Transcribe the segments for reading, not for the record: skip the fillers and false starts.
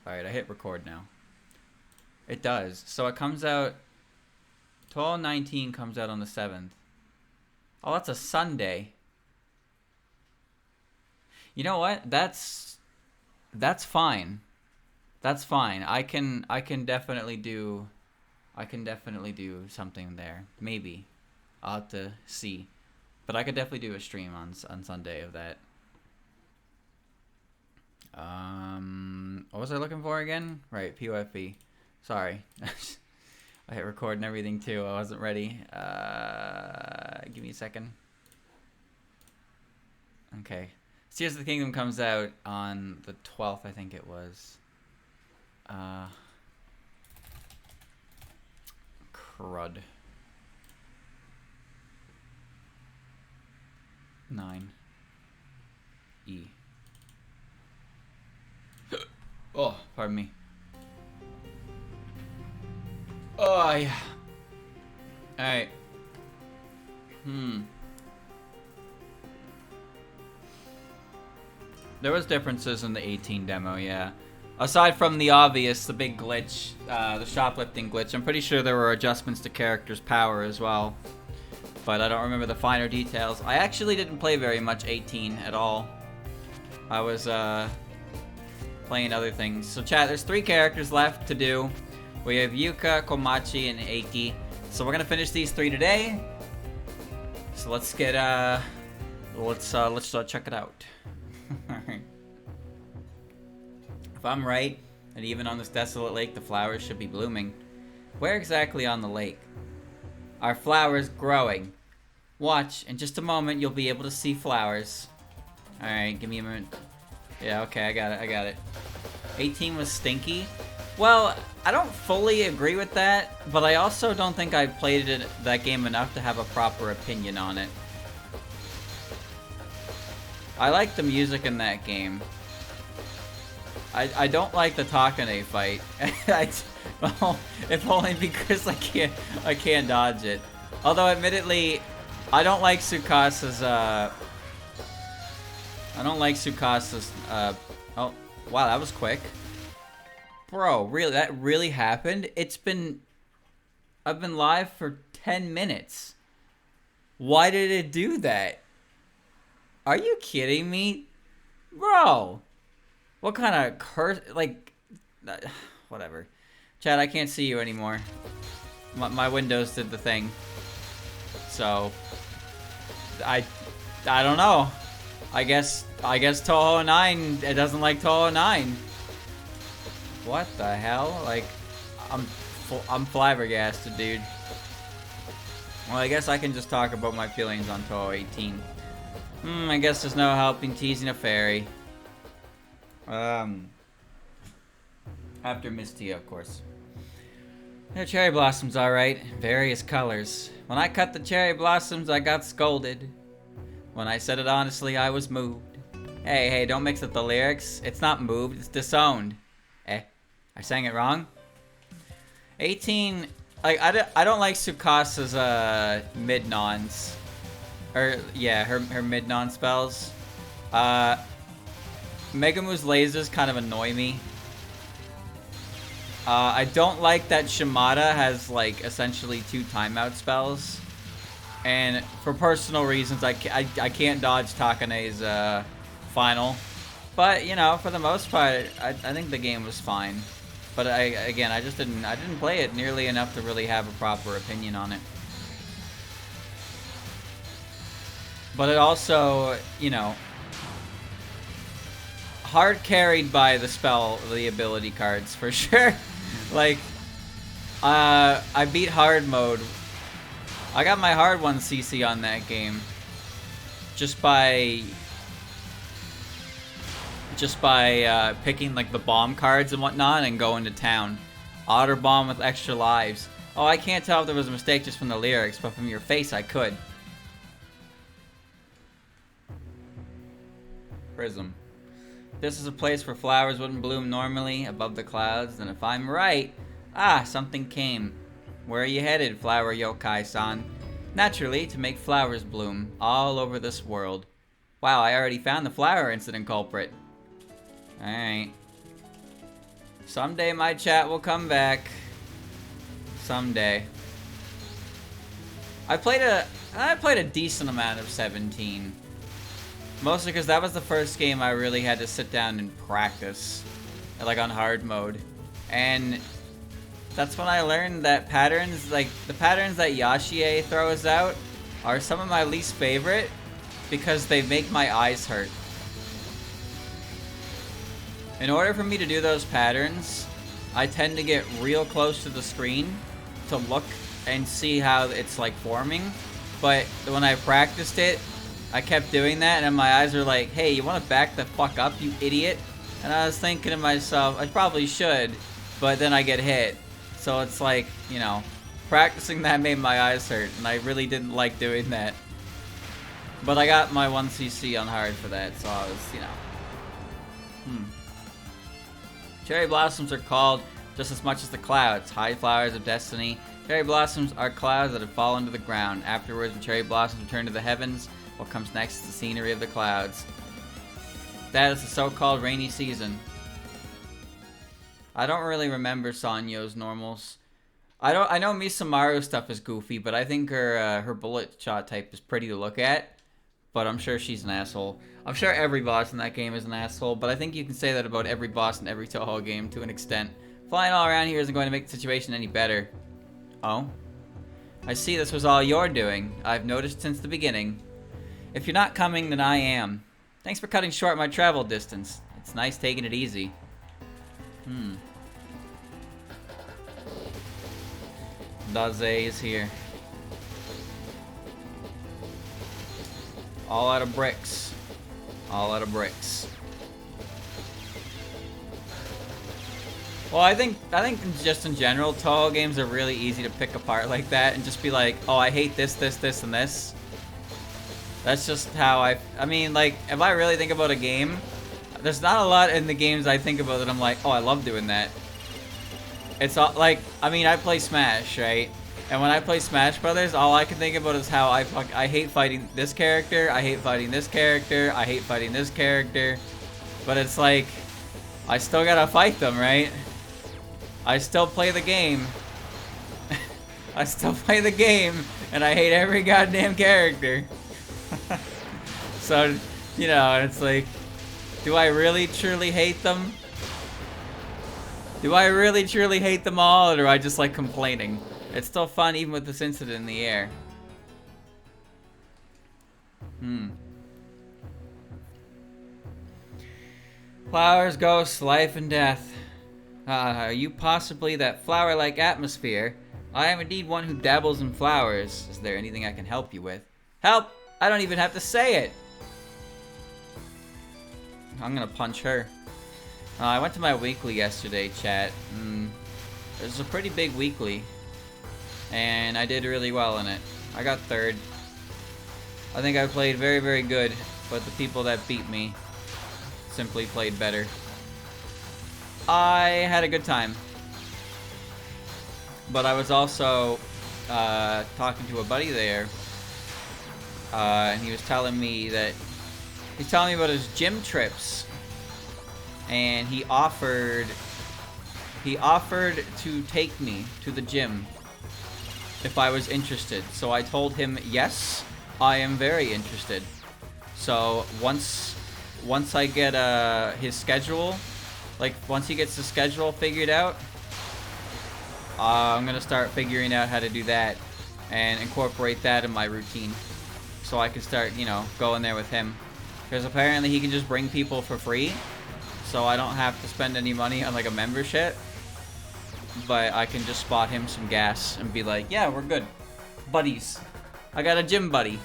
Alright, I hit record now. It does. So it comes out... 12/19 comes out on the 7th. Oh, that's a Sunday. You know what? That's fine. That's fine. I can definitely do something there. Maybe. I'll have to see. But I could definitely do a stream on Sunday of that. What was I looking for again? Right, POFE. Sorry. I hit record and everything too. I wasn't ready. Give me a second. Okay. Tears of the Kingdom comes out on the 12th, I think it was. Crud. 9. E. Oh, pardon me. Oh, yeah. Alright. There was differences in the 18 demo, yeah. Aside from the obvious, the big glitch, the shoplifting glitch, I'm pretty sure there were adjustments to characters' power as well. But I don't remember the finer details. I actually didn't play very much 18 at all. I was, playing other things. So chat, there's 3 characters left to do. We have Yuka, Komachi, and Eiki. So we're gonna finish these 3 today. So let's get, let's check it out. Alright. If I'm right, and even on this desolate lake, the flowers should be blooming. Where exactly on the lake are flowers growing? Watch, in just a moment, you'll be able to see flowers. Alright, give me a minute. Yeah, okay, I got it. 18 was stinky. Well, I don't fully agree with that, but I also don't think I played that game enough to have a proper opinion on it. I like the music in that game. I don't like the Takane fight. Well, if only because I can't dodge it. Although, admittedly, I don't like Tsukasa's, oh, wow, that was quick. Bro, really, that really happened? I've been live for 10 minutes. Why did it do that? Are you kidding me? Bro. What kind of curse, like, whatever. Chad, I can't see you anymore. My Windows did the thing. So, I don't know. I guess Touhou 9, it doesn't like Touhou 9. What the hell? Like, I'm flabbergasted, dude. Well, I guess I can just talk about my feelings on Touhou 18. I guess there's no helping teasing a fairy. After Misty, of course. The cherry blossoms, alright. Various colors. When I cut the cherry blossoms, I got scolded. When I said it honestly, I was moved. Hey, don't mix up the lyrics. It's not moved, it's disowned. I sang it wrong? 18, like, I don't like Tsukasa's, mid-nons. Or, yeah, her mid-non spells. Megumu's lasers kind of annoy me. I don't like that Shimada has, like, essentially 2 timeout spells. And for personal reasons, I can't dodge Takane's, final. But, you know, for the most part, I think the game was fine. But I didn't play it nearly enough to really have a proper opinion on it. But it also, you know, hard carried by the ability cards for sure. Like, I beat hard mode. I got my hard 1 CC on that game just by picking like the bomb cards and whatnot and going to town. Otter bomb with extra lives. Oh, I can't tell if there was a mistake just from the lyrics, but from your face I could. Prism. This is a place where flowers wouldn't bloom normally, above the clouds, and if I'm right... Ah, something came. Where are you headed, Flower Yokai-san? Naturally, to make flowers bloom, all over this world. Wow, I already found the flower incident culprit. Alright. Someday my chat will come back. Someday. I played a decent amount of 17. Mostly because that was the first game I really had to sit down and practice. Like on hard mode. And that's when I learned that patterns, like the patterns that Yashie throws out are some of my least favorite because they make my eyes hurt. In order for me to do those patterns, I tend to get real close to the screen to look and see how it's like forming. But when I practiced it, I kept doing that and my eyes are like, hey, you want to back the fuck up, you idiot? And I was thinking to myself, I probably should, but then I get hit. So it's like, you know, practicing that made my eyes hurt, and I really didn't like doing that. But I got my 1cc on hard for that, so I was, you know. Cherry blossoms are called just as much as the clouds, high flowers of destiny. Cherry blossoms are clouds that have fallen to the ground. Afterwards, when cherry blossoms return to the heavens, what comes next is the scenery of the clouds. That is the so-called rainy season. I don't really remember Sanyo's normals. I know Misamaru's stuff is goofy, but I think her bullet shot type is pretty to look at. But I'm sure she's an asshole. I'm sure every boss in that game is an asshole, but I think you can say that about every boss in every Touhou game to an extent. Flying all around here isn't going to make the situation any better. Oh? I see this was all you're doing. I've noticed since the beginning. If you're not coming, then I am. Thanks for cutting short my travel distance. It's nice taking it easy. Daze is here. All out of bricks. All out of bricks. Well, I think just in general, Touhou games are really easy to pick apart like that and just be like, oh, I hate this, this, this, and this. That's just how I mean, like, if I really think about a game, there's not a lot in the games I think about that I'm like, oh, I love doing that. It's all, like, I mean, I play Smash, right? And when I play Smash Brothers, all I can think about is how I hate fighting this character, I hate fighting this character, I hate fighting this character. But it's like, I still gotta fight them, right? I still play the game. I still play the game, and I hate every goddamn character. So, you know, it's like, do I really truly hate them? Do I really truly hate them all, or do I just like complaining? It's still fun even with this incident in the air. Flowers, ghosts, life and death. Are you possibly that flower-like atmosphere? I am indeed one who dabbles in flowers. Is there anything I can help you with? Help! I don't even have to say it! I'm gonna punch her. I went to my weekly yesterday, chat. It was a pretty big weekly. And I did really well in it. I got third. I think I played very, very good, but the people that beat me simply played better. I had a good time. But I was also talking to a buddy there. And he was telling me that he's telling me about his gym trips. And he offered to take me to the gym if I was interested. So I told him, yes, I am very interested. So once I get his schedule, like once he gets the schedule figured out, I'm gonna start figuring out how to do that and incorporate that in my routine, so I can start, you know, going there with him. Because apparently he can just bring people for free, so I don't have to spend any money on like a membership. But I can just spot him some gas and be like, yeah, we're good. Buddies. I got a gym buddy.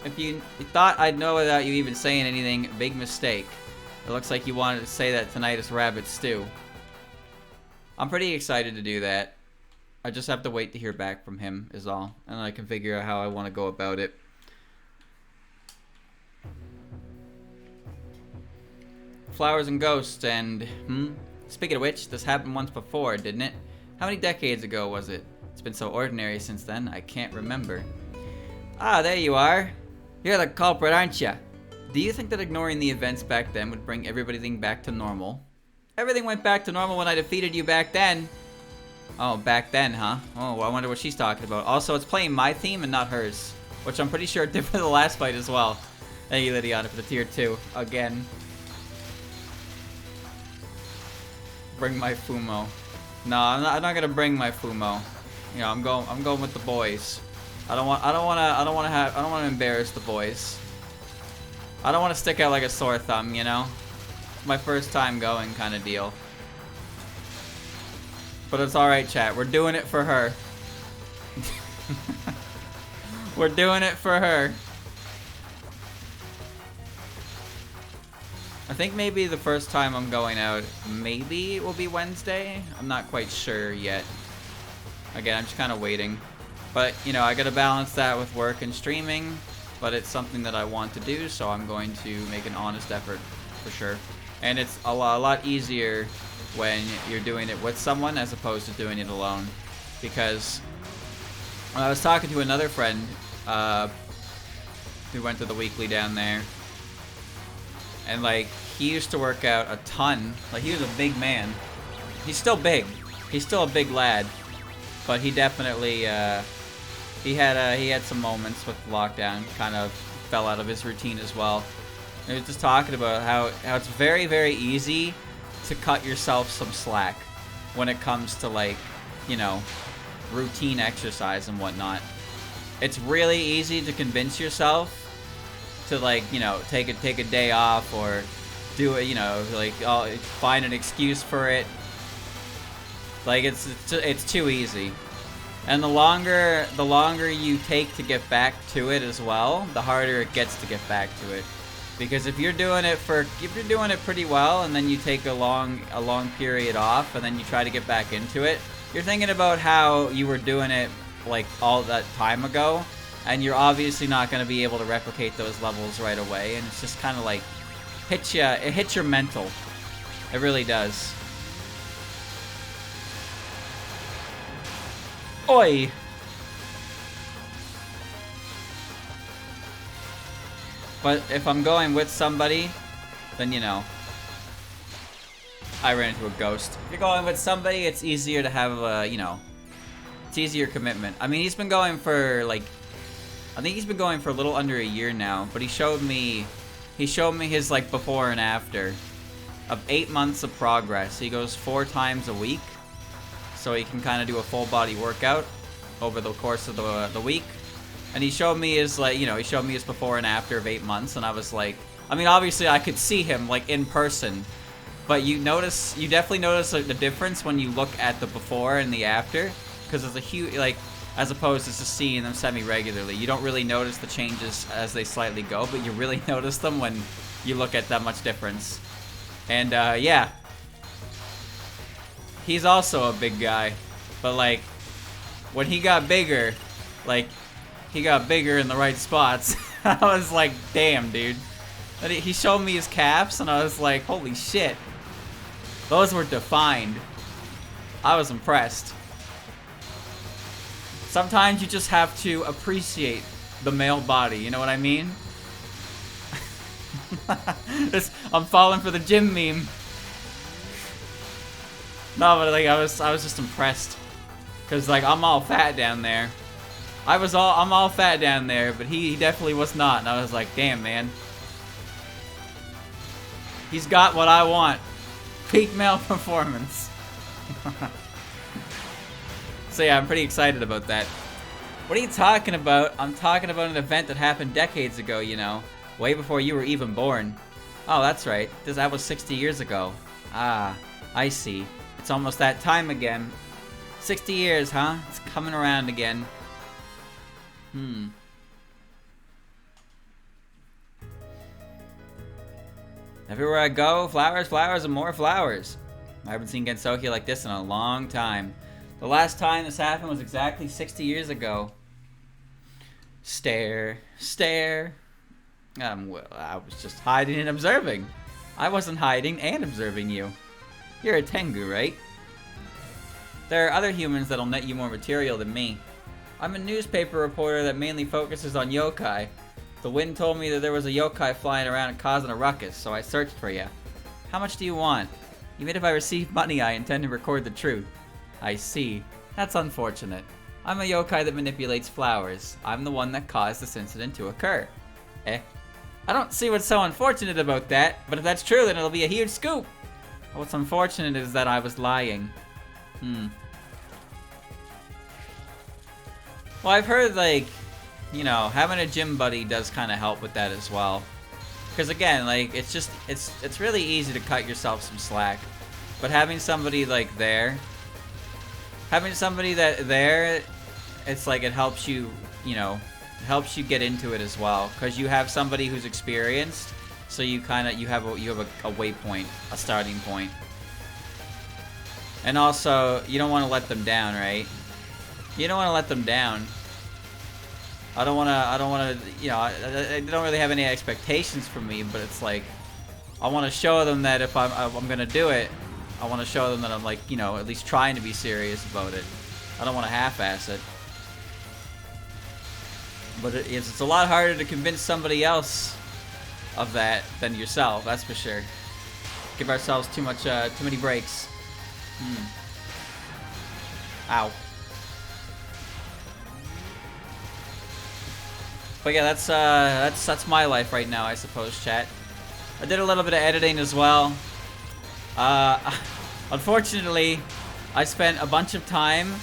If you thought I'd know without you even saying anything, big mistake. It looks like you wanted to say that tonight is rabbit stew. I'm pretty excited to do that. I just have to wait to hear back from him is all. And I can figure out how I want to go about it. Flowers and ghosts and... Speaking of which, this happened once before, didn't it? How many decades ago was it? It's been so ordinary since then, I can't remember. Ah, there you are. You're the culprit, aren't you? Do you think that ignoring the events back then would bring everything back to normal? Everything went back to normal when I defeated you back then. Oh, back then, huh? Oh, I wonder what she's talking about. Also, it's playing my theme and not hers, which I'm pretty sure did for the last fight as well. Thank you, Lydiana, for the tier 2 again. Bring my Fumo. No, I'm not gonna bring my Fumo. You know, I'm going with the boys. I don't want to embarrass the boys. I don't want to stick out like a sore thumb, you know? It's my first time going kind of deal. But it's alright, chat. We're doing it for her. We're doing it for her. I think maybe the first time I'm going out, maybe it will be Wednesday. I'm not quite sure yet. Again, I'm just kind of waiting. But, you know, I gotta balance that with work and streaming. But it's something that I want to do, so I'm going to make an honest effort, for sure. And it's a lot easier when you're doing it with someone as opposed to doing it alone. Because I was talking to another friend who went to the weekly down there. And, like, he used to work out a ton. Like, he was a big man. He's still big. He's still a big lad. But he definitely, he had some moments with lockdown. Kind of fell out of his routine as well. And he was just talking about how it's very, very easy to cut yourself some slack when it comes to, like, you know, routine exercise and whatnot. It's really easy to convince yourself to, like, you know, take a day off or do it, you know, like, find an excuse for it. Like, it's too easy. And the longer you take to get back to it as well, the harder it gets to get back to it. Because if you're doing it pretty well and then you take a long period off and then you try to get back into it, you're thinking about how you were doing it like all that time ago. And you're obviously not going to be able to replicate those levels right away. And it's just kind of like, it hits your mental. It really does. Oi! But if I'm going with somebody, then, you know, I ran into a ghost. If you're going with somebody, it's easier to have a, you know, it's easier commitment. I mean, he's been going for, like, I think he's been going for a little under a year now, but he showed me his, like, before and after of 8 months of progress. He goes 4 times a week, so he can kind of do a full body workout over the course of the week. And he showed me his, like, you know, he showed me his before and after of 8 months, and I was like, I mean, obviously I could see him, like, in person, but you definitely notice, like, the difference when you look at the before and the after, because there's a huge, like, as opposed to just seeing them semi-regularly. You don't really notice the changes as they slightly go, but you really notice them when you look at that much difference. And, yeah. He's also a big guy. But, like, when he got bigger, like, he got bigger in the right spots. I was like, damn, dude. He showed me his calves, and I was like, holy shit. Those were defined. I was impressed. Sometimes you just have to appreciate the male body, you know what I mean? I'm falling for the gym meme. No, but, like, I was just impressed. Cause, like, I'm all fat down there. I'm all fat down there, but he definitely was not, and I was like, damn, man. He's got what I want. Peak male performance. So yeah, I'm pretty excited about that. What are you talking about? I'm talking about an event that happened decades ago, you know. Way before you were even born. Oh, that's right. That was 60 years ago. Ah, I see. It's almost that time again. 60 years, huh? It's coming around again. Everywhere I go, flowers, flowers, and more flowers. I haven't seen Gensoki like this in a long time. The last time this happened was exactly 60 years ago. Stare, stare. Well, I was just hiding and observing. I wasn't hiding and observing you. You're a Tengu, right? There are other humans that'll net you more material than me. I'm a newspaper reporter that mainly focuses on yokai. The wind told me that there was a yokai flying around and causing a ruckus, so I searched for you. How much do you want? Even if I receive money, I intend to record the truth. I see. That's unfortunate. I'm a yokai that manipulates flowers. I'm the one that caused this incident to occur. Eh? I don't see what's so unfortunate about that, but if that's true, then it'll be a huge scoop. What's unfortunate is that I was lying. Well, I've heard, like, you know, having a gym buddy does kind of help with that as well. Because again, like, it's really easy to cut yourself some slack. But having somebody, like, there, it's like it helps you, you know, it helps you get into it as well. Because you have somebody who's experienced, so you have a waypoint, a starting point. And also, you don't want to let them down, right? You don't want to let them down. I don't want to, you know, I don't really have any expectations from me, but it's like, I want to show them that if I'm going to do it, I want to show them that I'm, like, you know, at least trying to be serious about it. I don't want to half-ass it. But it's a lot harder to convince somebody else of that than yourself, that's for sure. Give ourselves too many breaks. Ow. But yeah, that's my life right now, I suppose, chat. I did a little bit of editing as well. Unfortunately, I spent a bunch of time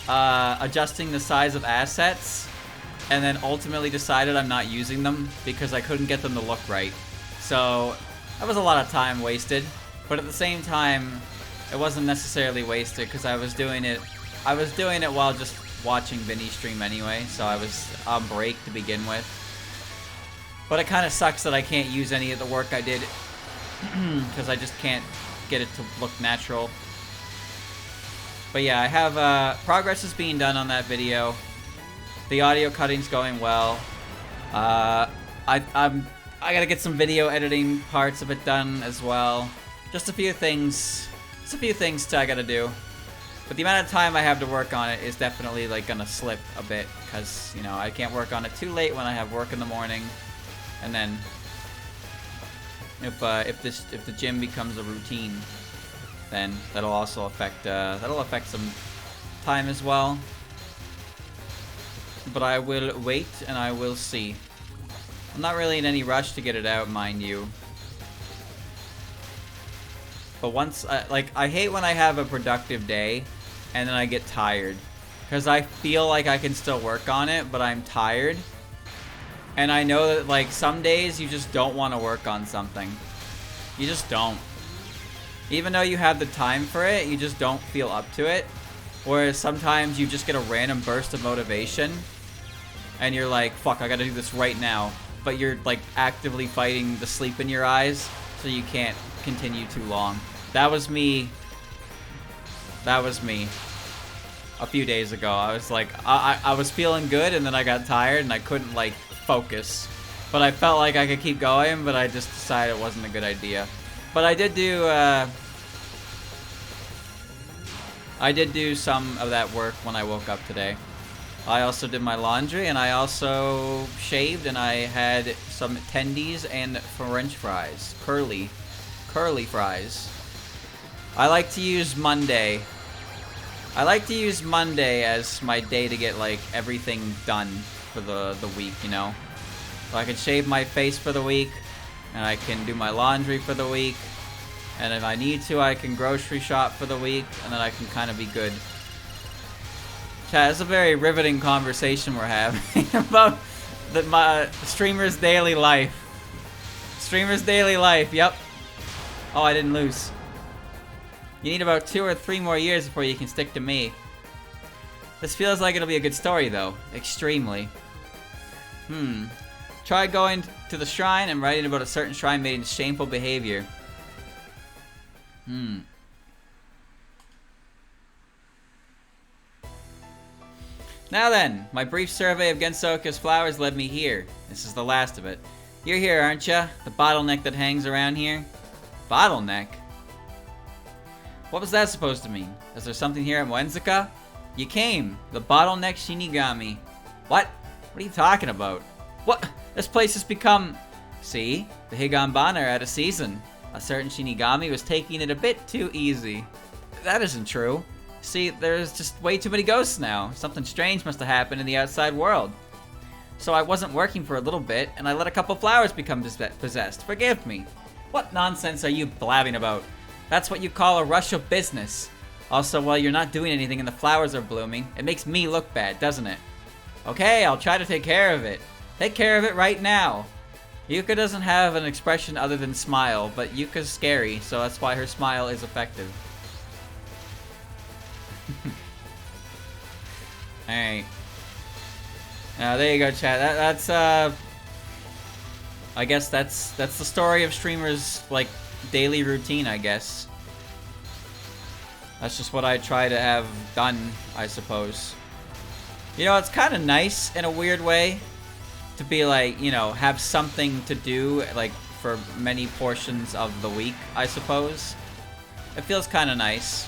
adjusting the size of assets, and then ultimately decided I'm not using them because I couldn't get them to look right. So that was a lot of time wasted. But at the same time, it wasn't necessarily wasted because I was doing it while just watching Vinny stream anyway, so I was on break to begin with. But it kind of sucks that I can't use any of the work I did because I just can't get it to look natural. But yeah, I have progress is being done on that video. The audio cutting's going well. I gotta get some video editing parts of it done as well. Just a few things. I gotta do. But the amount of time I have to work on it is definitely, like, gonna slip a bit, because, you know, I can't work on it too late when I have work in the morning. And then if the gym becomes a routine, then that'll also affect some time as well. But I will wait and I will see. I'm not really in any rush to get it out, mind you. But once, I hate when I have a productive day and then I get tired. Because I feel like I can still work on it, but I'm tired. And I know that, like, some days you just don't want to work on something. You just don't. Even though you have the time for it, you just don't feel up to it. Whereas sometimes you just get a random burst of motivation. And you're like, fuck, I gotta do this right now. But you're, like, actively fighting the sleep in your eyes, so you can't continue too long. That was me. A few days ago. I was like, I was feeling good, and then I got tired, and I couldn't, like, focus. But I felt like I could keep going, but I just decided it wasn't a good idea. But I did do some of that work when I woke up today. I also did my laundry, and I also shaved, and I had some tendies and French fries. Curly fries. I like to use Monday. I like to use Monday as my day to get, like, everything done for the week, you know? So I can shave my face for the week, and I can do my laundry for the week, and if I need to, I can grocery shop for the week, and then I can kind of be good. Chat, it's a very riveting conversation we're having about my streamer's daily life. Streamer's daily life, yep. Oh, I didn't lose. You need about 2 or 3 more years before you can stick to me. This feels like it'll be a good story, though. Extremely. Try going to the shrine and writing about a certain shrine made in shameful behavior. Now then, my brief survey of Gensoka's flowers led me here. This is the last of it. You're here, aren't ya? The bottleneck that hangs around here? Bottleneck? What was that supposed to mean? Is there something here at Moenzuka? You came. The bottleneck Shinigami. What? What are you talking about? What? This place has become... See? The Higanbana are out of season. A certain Shinigami was taking it a bit too easy. That isn't true. See, there's just way too many ghosts now. Something strange must have happened in the outside world. So I wasn't working for a little bit, and I let a couple flowers become possessed. Forgive me. What nonsense are you blabbing about? That's what you call a rush of business. Also, while you're not doing anything and the flowers are blooming, it makes me look bad, doesn't it? Okay, I'll try to take care of it. Take care of it right now. Yuka doesn't have an expression other than smile, but Yuka's scary, so that's why her smile is effective. Alright. Now there you go, chat. That's I guess that's the story of streamers' like daily routine, I guess. That's just what I try to have done, I suppose. You know, it's kind of nice in a weird way to be like, you know, have something to do like for many portions of the week, I suppose. It feels kind of nice.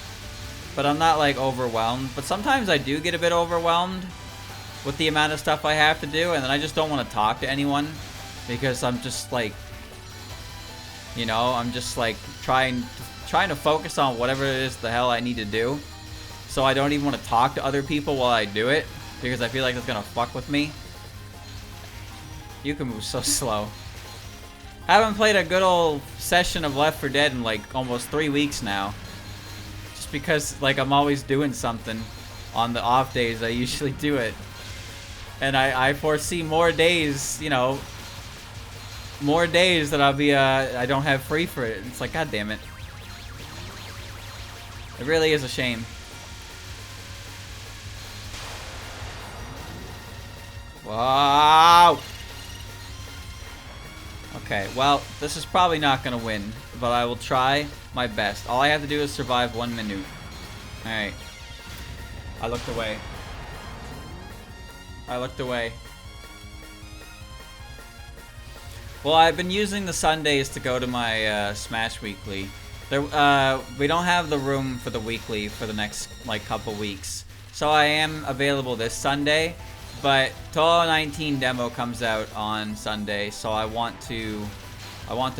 But I'm not like overwhelmed. But sometimes I do get a bit overwhelmed with the amount of stuff I have to do, and then I just don't want to talk to anyone because I'm just like, you know, I'm just like trying to focus on whatever it is the hell I need to do. So I don't even want to talk to other people while I do it because I feel like it's gonna fuck with me. You can move so slow. I haven't played a good old session of Left 4 Dead in like almost 3 weeks now. Just because like I'm always doing something on the off days I usually do it. And I foresee more days, you know, more days that I'll be I don't have free for it. It's like, god damn it. It really is a shame. Wow. Okay, well, this is probably not gonna win, but I will try my best. All I have to do is survive 1 minute. Alright. I looked away. I looked away. Well, I've been using the Sundays to go to my Smash Weekly. There, we don't have the room for the weekly for the next like couple weeks, so I am available this Sunday. But Touhou 19 demo comes out on Sunday, so I want to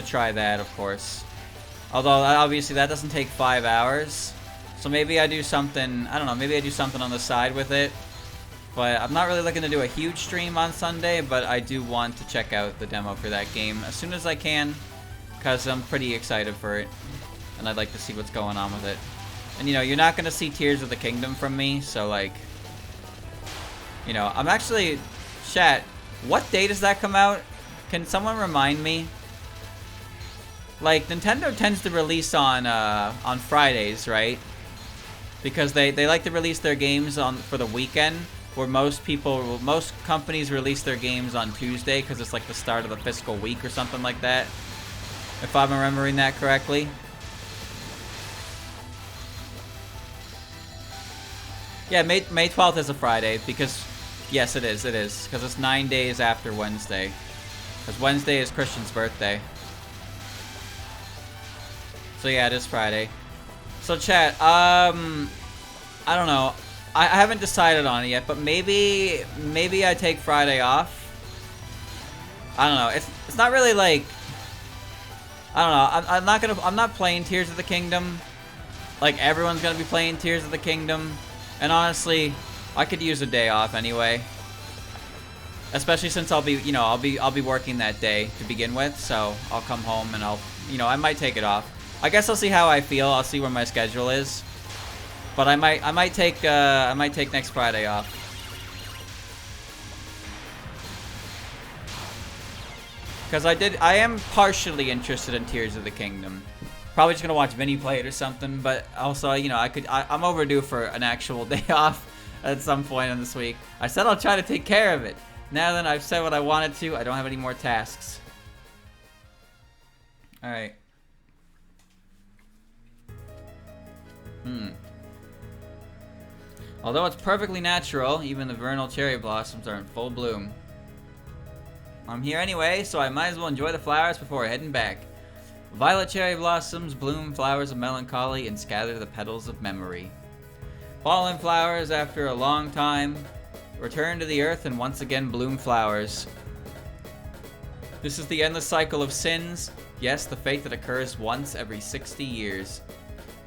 try that, of course. Although obviously that doesn't take 5 hours, so maybe I do something. I don't know. Maybe I do something on the side with it. But I'm not really looking to do a huge stream on Sunday, but I do want to check out the demo for that game as soon as I can, because I'm pretty excited for it, and I'd like to see what's going on with it. And you know, you're not going to see Tears of the Kingdom from me, so like, you know, I'm actually, chat, what day does that come out? Can someone remind me? Like, Nintendo tends to release on Fridays, right? Because they like to release their games for the weekend. Where most companies release their games on Tuesday because it's like the start of the fiscal week or something like that. If I'm remembering that correctly. Yeah, May 12th is a Friday because, yes, it is, because it's 9 days after Wednesday. Because Wednesday is Christian's birthday. So yeah, it is Friday. So chat, I don't know. I haven't decided on it yet, but maybe I take Friday off. I don't know. It's not really like, I don't know. I'm not playing Tears of the Kingdom. Like everyone's gonna be playing Tears of the Kingdom, and honestly, I could use a day off anyway. Especially since I'll be working that day to begin with, so I'll come home and I might take it off. I guess I'll see how I feel. I'll see where my schedule is. But I might take next Friday off. Because I am partially interested in Tears of the Kingdom. Probably just gonna watch Vinny play it or something, but also, you know, I'm overdue for an actual day off at some point in this week. I said I'll try to take care of it. Now that I've said what I wanted to, I don't have any more tasks. Alright. Although it's perfectly natural, even the vernal cherry blossoms are in full bloom. I'm here anyway, so I might as well enjoy the flowers before heading back. Violet cherry blossoms bloom flowers of melancholy and scatter the petals of memory. Fallen flowers after a long time return to the earth and once again bloom flowers. This is the endless cycle of sins, Yes, the fate that occurs once every 60 years.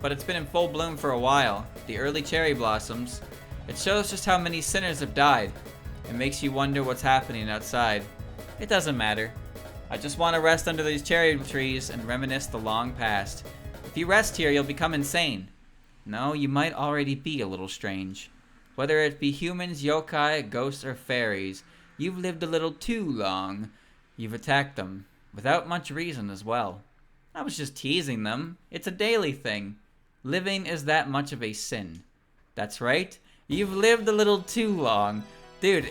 But it's been in full bloom for a while. The early cherry blossoms. It shows just how many sinners have died. It makes you wonder what's happening outside. It doesn't matter. I just want to rest under these cherry trees and reminisce the long past. If you rest here, you'll become insane. No, you might already be a little strange. Whether it be humans, yokai, ghosts, or fairies, you've lived a little too long. You've attacked them, without much reason as well. I was just teasing them. It's a daily thing. Living is that much of a sin. That's right. You've lived a little too long. Dude,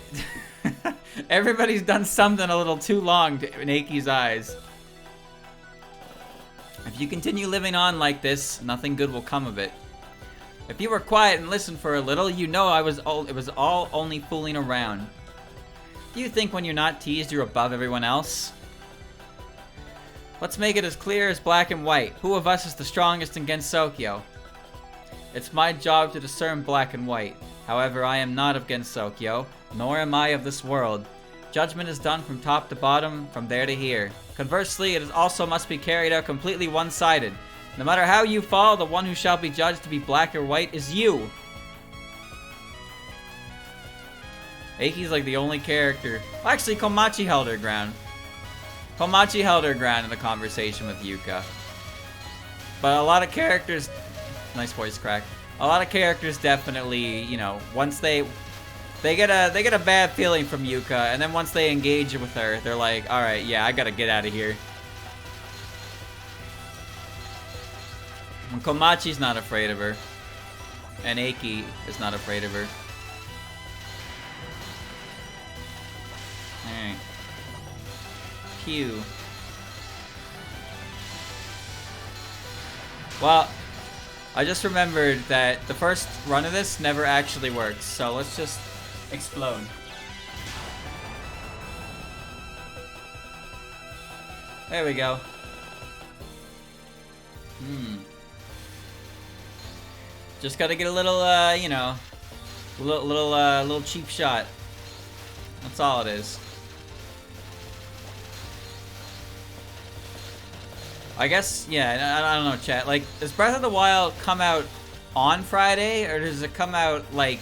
everybody's done something a little too long in Eiki's eyes. If you continue living on like this, nothing good will come of it. If you were quiet and listened for a little, you know it was all only fooling around. Do you think when you're not teased you're above everyone else? Let's make it as clear as black and white. Who of us is the strongest in Gensokyo? It's my job to discern black and white. However, I am not of Gensokyo, nor am I of this world. Judgment is done from top to bottom, from there to here. Conversely, it also must be carried out completely one-sided. No matter how you fall, the one who shall be judged to be black or white is you. Eiki's like the only character. Well, actually, Komachi held her ground. Komachi held her ground in the conversation with Yuka. But a lot of characters... Nice voice crack. A lot of characters definitely, you know, once they get a bad feeling from Yuka, and then once they engage with her, they're like, all right, yeah, I gotta get out of here. And Komachi's not afraid of her, and Eiki is not afraid of her. All right. Pew. Well, I just remembered that the first run of this never actually works, so let's just explode. There we go. Just gotta get a little, you know, little cheap shot. That's all it is. I guess, yeah, I don't know, chat. Like, does Breath of the Wild come out on Friday, or does it come out, like,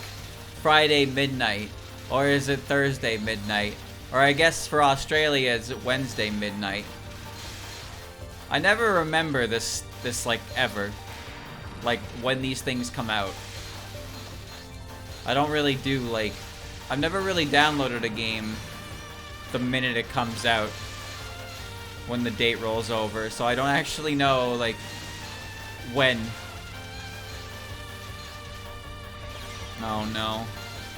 Friday midnight? Or is it Thursday midnight? Or I guess for Australia, is it Wednesday midnight? I never remember this, like, ever. Like, when these things come out. I don't really do, like... I've never really downloaded a game the minute it comes out. When the date rolls over, so I don't actually know, like, when. Oh no.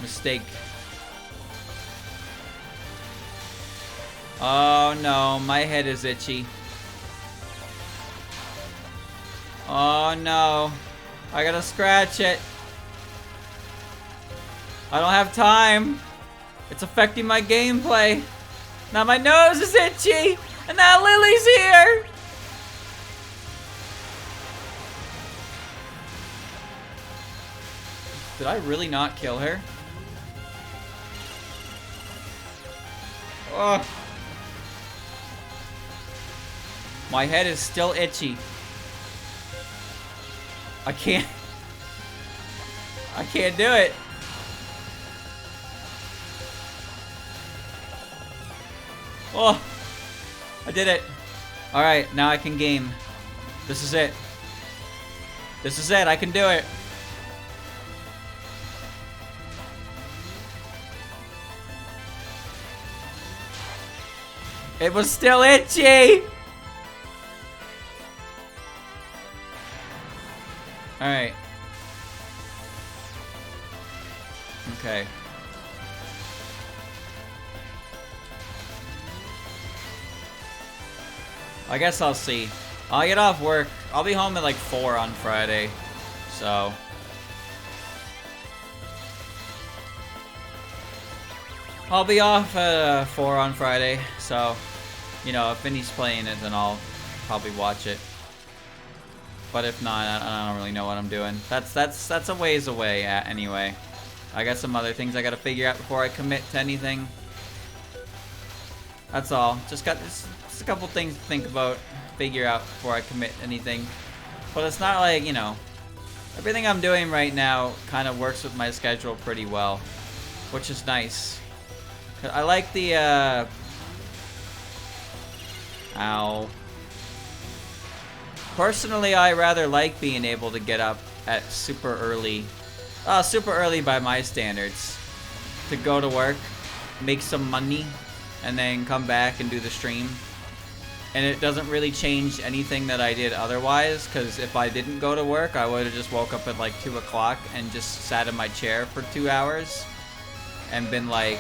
Mistake. Oh no, my head is itchy. Oh no. I gotta scratch it. I don't have time. It's affecting my gameplay. Now my nose is itchy. And now Lily's here! Did I really not kill her? Oh. My head is still itchy. I can't do it. Oh. I did it. Alright, now I can game. This is it. This is it. I can do it. It was still itchy! Alright. Okay. I guess I'll see. I'll get off work. I'll be home at like 4 on Friday. So. I'll be off at 4 on Friday. So, you know, if Vinny's playing it, then I'll probably watch it. But if not, I don't really know what I'm doing. That's a ways away anyway. I got some other things I gotta figure out before I commit to anything. That's all. Just a couple things to think about, figure out before I commit anything. But it's not like, you know, everything I'm doing right now kind of works with my schedule pretty well, which is nice. I like the, ow. Personally, I rather like being able to get up at super early by my standards, to go to work, make some money, and then come back and do the stream. And it doesn't really change anything that I did otherwise, because if I didn't go to work, I would have just woke up at like 2 o'clock and just sat in my chair for 2 hours and been like,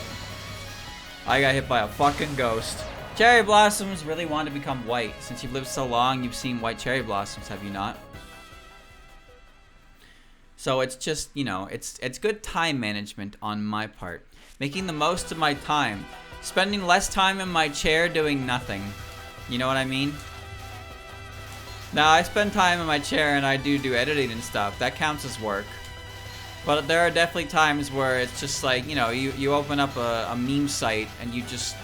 I got hit by a fucking ghost. Cherry blossoms really want to become white. Since you've lived so long, you've seen white cherry blossoms, have you not? So it's just, you know, it's good time management on my part. Making the most of my time. Spending less time in my chair doing nothing. You know what I mean? Now, I spend time in my chair and I do editing and stuff. That counts as work. But there are definitely times where it's just like, you know, you open up a meme site and you just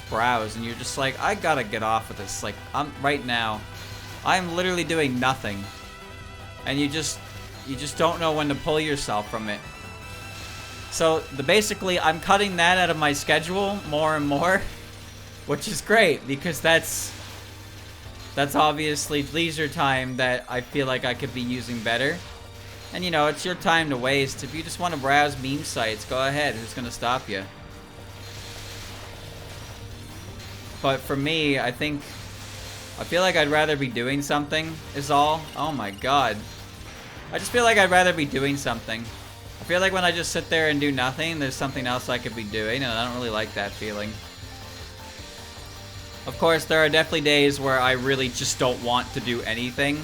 browse and you're just like, I gotta get off of this. Like, right now, I'm literally doing nothing. And you just don't know when to pull yourself from it. So, basically, I'm cutting that out of my schedule more and more. Which is great, because that's obviously leisure time that I feel like I could be using better. And you know, it's your time to waste. If you just want to browse meme sites, go ahead. Who's gonna stop you? But for me, I feel like I'd rather be doing something, is all. Oh my god. I just feel like I'd rather be doing something. I feel like when I just sit there and do nothing, there's something else I could be doing, and I don't really like that feeling. Of course, there are definitely days where I really just don't want to do anything.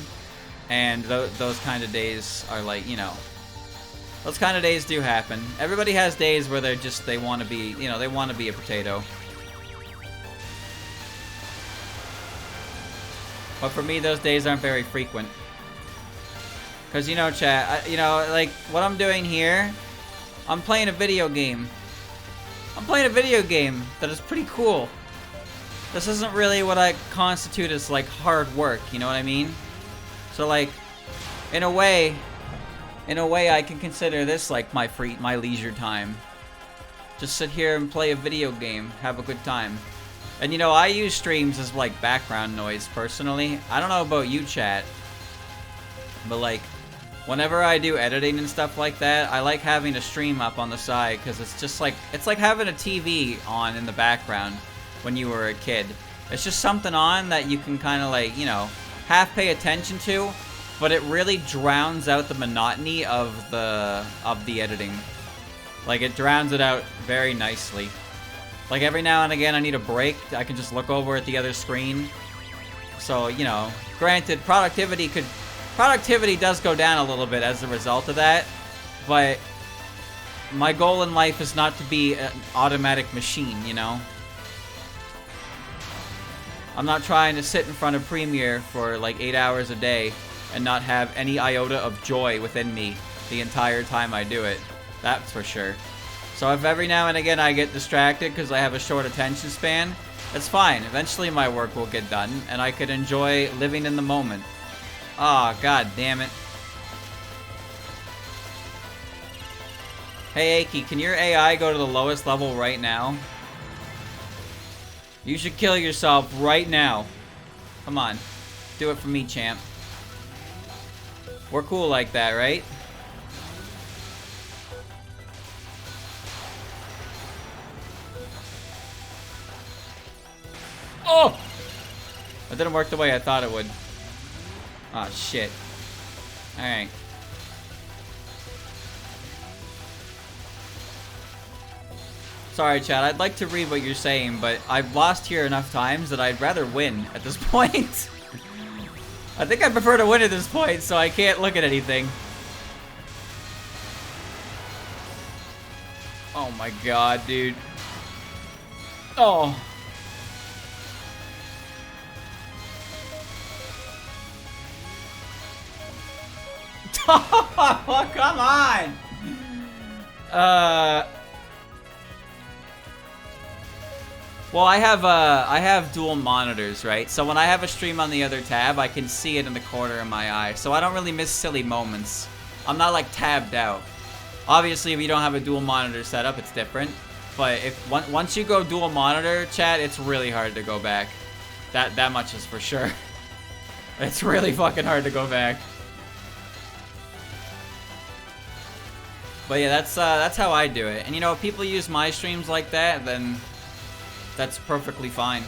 And those kind of days are like, you know, those kind of days do happen. Everybody has days where they want to be, you know, they want to be a potato. But for me, those days aren't very frequent. Because, you know, chat, you know, like, what I'm doing here, I'm playing a video game. I'm playing a video game that is pretty cool. This isn't really what I constitute as, like, hard work, you know what I mean? So, like, in a way, I can consider this, like, my leisure time. Just sit here and play a video game, have a good time. And, you know, I use streams as, like, background noise, personally. I don't know about you, chat. But, like, whenever I do editing and stuff like that, I like having a stream up on the side, because it's just, like, it's like having a TV on in the background. When you were a kid. It's just something on that you can kind of like, you know, half pay attention to, but it really drowns out the monotony of the editing. Like, it drowns it out very nicely. Like, every now and again I need a break, I can just look over at the other screen. So, you know, granted, productivity does go down a little bit as a result of that, but my goal in life is not to be an automatic machine, you know? I'm not trying to sit in front of Premiere for like 8 hours a day and not have any iota of joy within me the entire time I do it. That's for sure. So if every now and again I get distracted because I have a short attention span, that's fine. Eventually my work will get done and I could enjoy living in the moment. Ah, oh, god damn it. Hey Eiki, can your AI go to the lowest level right now? You should kill yourself right now. Come on. Do it for me, champ. We're cool like that, right? Oh! That didn't work the way I thought it would. Oh, shit. Alright. Sorry, chat. I'd like to read what you're saying, but I've lost here enough times that I'd rather win at this point. I think I prefer to win at this point, so I can't look at anything. Oh my god, dude. Oh. Oh, come on! Well, I have dual monitors, right? So when I have a stream on the other tab, I can see it in the corner of my eye. So I don't really miss silly moments. I'm not like tabbed out. Obviously, if you don't have a dual monitor setup, it's different. But if once you go dual monitor, chat, it's really hard to go back. That much is for sure. It's really fucking hard to go back. But yeah, that's how I do it. And you know, if people use my streams like that, then that's perfectly fine.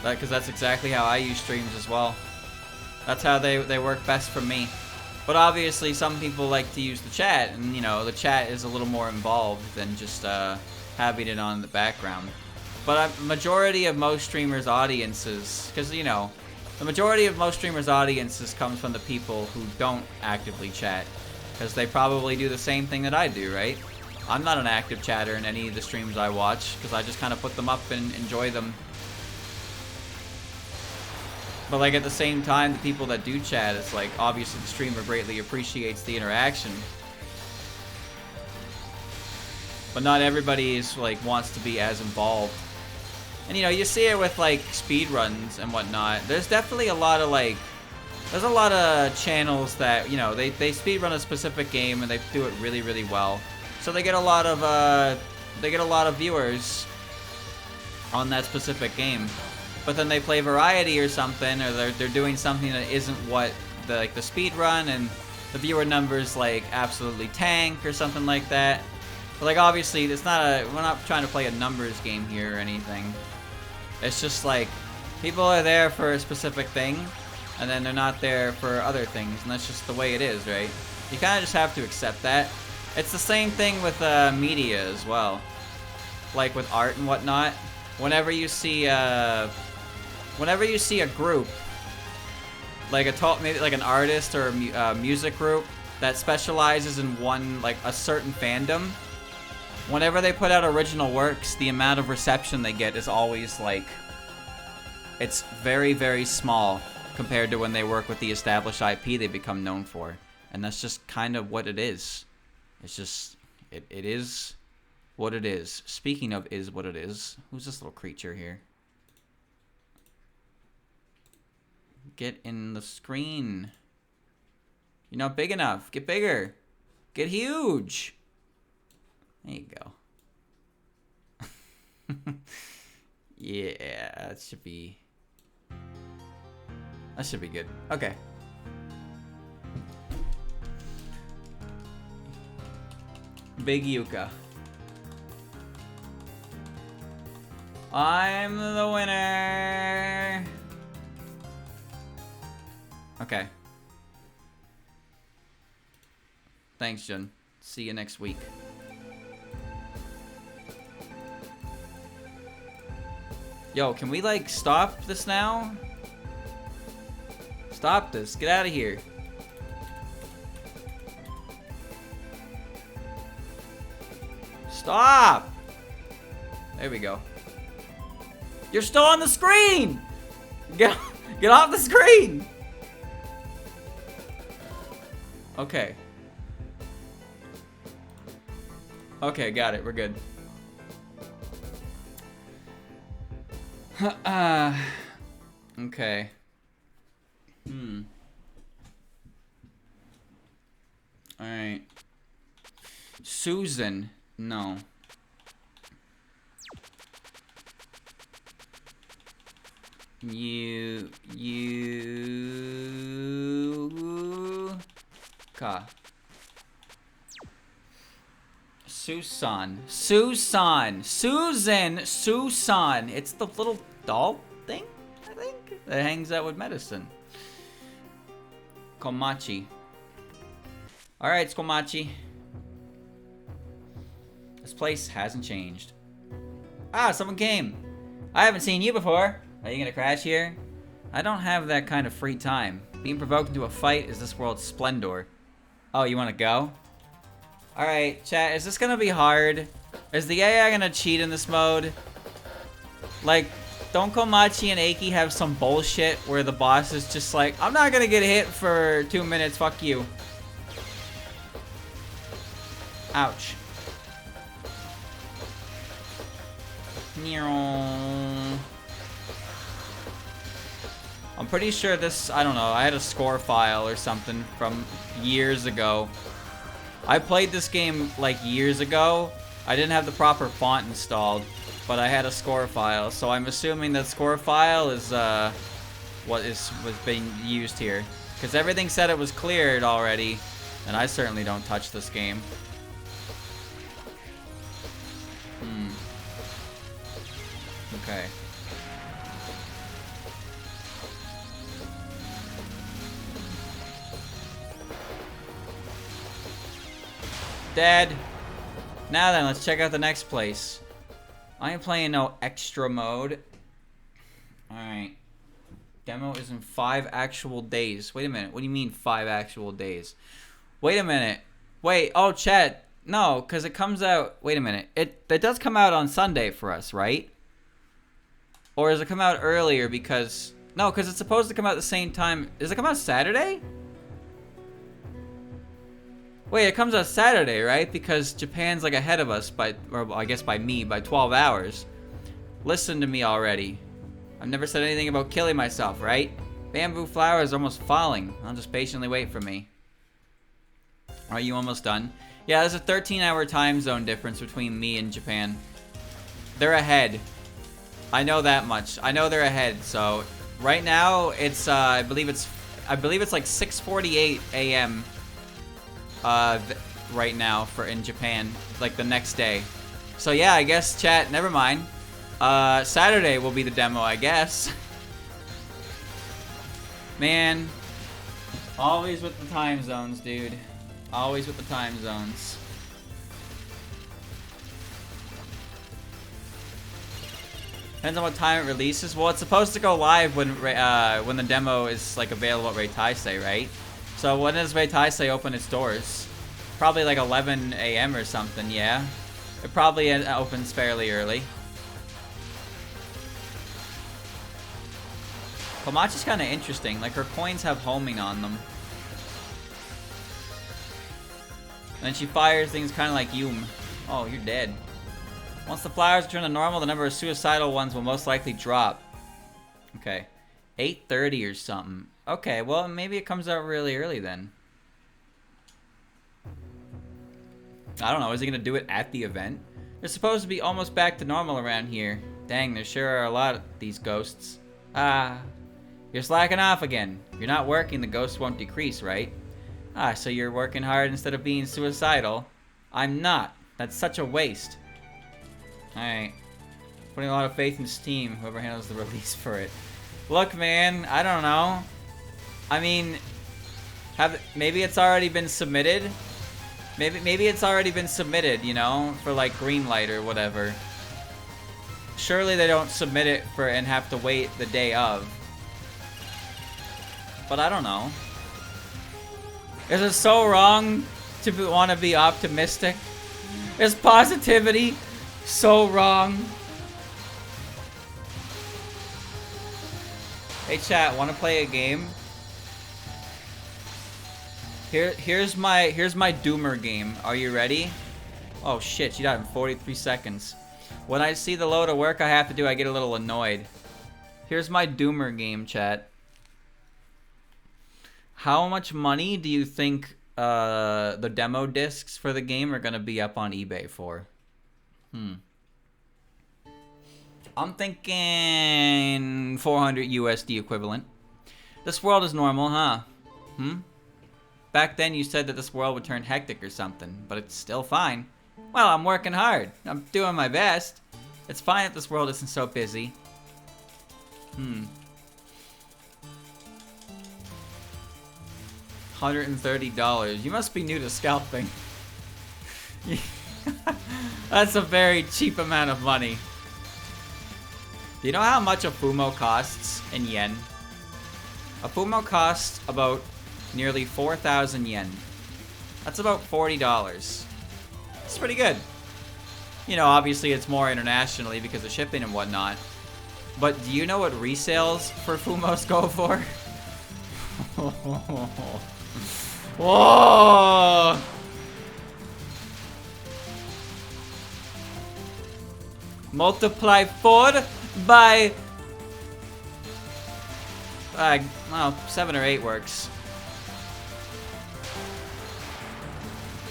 Because that's exactly how I use streams as well. That's how they work best for me. But obviously, some people like to use the chat, and you know, the chat is a little more involved than just having it on in the background. But a majority of most streamers' audiences, because you know, the majority of most streamers' audiences comes from the people who don't actively chat, because they probably do the same thing that I do, right? I'm not an active chatter in any of the streams I watch, because I just kind of put them up and enjoy them. But like at the same time, the people that do chat, it's like obviously the streamer greatly appreciates the interaction. But not everybody is like wants to be as involved. And you know, you see it with like speedruns and whatnot. There's definitely a lot of like, there's a lot of channels that, you know, they speedrun a specific game and they do it really, really well. So they get a lot of viewers on that specific game. But then they play variety or something, or they're doing something that isn't what the speed run, and the viewer numbers like absolutely tank or something like that. But like obviously, we're not trying to play a numbers game here or anything. It's just like people are there for a specific thing, and then they're not there for other things, and that's just the way it is, right? You kind of just have to accept that. It's the same thing with media as well, like with art and whatnot. Whenever you see a group, like maybe like an artist or a music group that specializes in one, like a certain fandom, whenever they put out original works, the amount of reception they get is always like, it's very, very small compared to when they work with the established IP they become known for. And that's just kind of what it is. It's just, it is what it is. Speaking of is what it is, who's this little creature here? Get in the screen. You're not big enough. Get bigger. Get huge. There you go. Yeah, that should be good. Okay. Big Yuka. I'm the winner. Okay. Thanks, Jun. See you next week. Yo, can we like stop this now? Stop this. Get out of here. Stop! There we go. You're still on the screen! Get off the screen! Okay. Okay, got it. We're good. Okay. Alright. Susan. No. Susan. It's the little doll thing, I think, that hangs out with medicine. Komachi. Alright, it's Komachi. This place hasn't changed. Ah, someone came. I haven't seen you before. Are you gonna crash here? I don't have that kind of free time. Being provoked into a fight is this world's splendor. Oh, you wanna go? Alright, chat, is this gonna be hard? Is the AI gonna cheat in this mode? Like, don't Komachi and Eiki have some bullshit where the boss is just like, I'm not gonna get hit for 2 minutes, fuck you. Ouch. I'm pretty sure this, I don't know, I had a score file or something from years ago. I played this game like years ago. I didn't have the proper font installed, but I had a score file, so I'm assuming that score file is what was being used here. Because everything said it was cleared already, and I certainly don't touch this game. Okay. Dead. Now then, let's check out the next place. I am playing no extra mode. Alright. Demo is in 5 actual days. Wait a minute. What do you mean 5 actual days? Wait a minute. Wait. Oh, chat. No, because it comes out... Wait a minute. It does come out on Sunday for us, right? Or does it come out earlier because... No, because it's supposed to come out at the same time. Does it come out Saturday? Wait, it comes out Saturday, right? Because Japan's like ahead of us by... Or I guess by me, by 12 hours. Listen to me already. I've never said anything about killing myself, right? Bamboo flower is almost falling. I'll just patiently wait for me. Are you almost done? Yeah, there's a 13-hour time zone difference between me and Japan. They're ahead. I know that much. I know they're ahead. So right now it's I believe it's like 6:48 a.m. Right now in Japan, like the next day. So yeah, I guess chat. Never mind. Saturday will be the demo, I guess. Man, always with the time zones, dude. Always with the time zones. Depends on what time it releases. Well, it's supposed to go live when the demo is like available at Reitaisei, right? So when does Reitaisei open its doors? Probably like 11 a.m. or something, yeah. It probably opens fairly early. Komachi's kind of interesting. Like, her coins have homing on them. And then she fires things kind of like Yum. Oh, you're dead. Once the flowers return to normal, the number of suicidal ones will most likely drop. Okay. 8:30 or something. Okay, well, maybe it comes out really early then. I don't know. Is he going to do it at the event? They're supposed to be almost back to normal around here. Dang, there sure are a lot of these ghosts. Ah. You're slacking off again. If you're not working, the ghosts won't decrease, right? Ah, so you're working hard instead of being suicidal. I'm not. That's such a waste. Alright. Putting a lot of faith in Steam, whoever handles the release for it. Look, man, I don't know. I mean, maybe it's already been submitted. Maybe it's already been submitted, you know, for like green light or whatever. Surely they don't submit it and have to wait the day of. But I don't know. Is it so wrong to want to be optimistic? Is positivity so wrong? Hey chat, want to play a game? Here's my doomer game. Are you ready? Oh shit, you died in 43 seconds. When I see the load of work I have to do, I get a little annoyed. Here's my doomer game, chat. How much money do you think the demo discs for the game are gonna be up on eBay for? I'm thinking 400 USD equivalent. This world is normal, huh? Back then you said that this world would turn hectic or something, but it's still fine. Well, I'm working hard. I'm doing my best. It's fine that this world isn't so busy. $130. You must be new to scalping. That's a very cheap amount of money. Do you know how much a Fumo costs in yen? A Fumo costs about nearly 4,000 yen. That's about $40. It's pretty good. You know, obviously it's more internationally because of shipping and whatnot. But do you know what resales for Fumos go for? Whoa! Multiply 4 by... well, 7 or 8 works.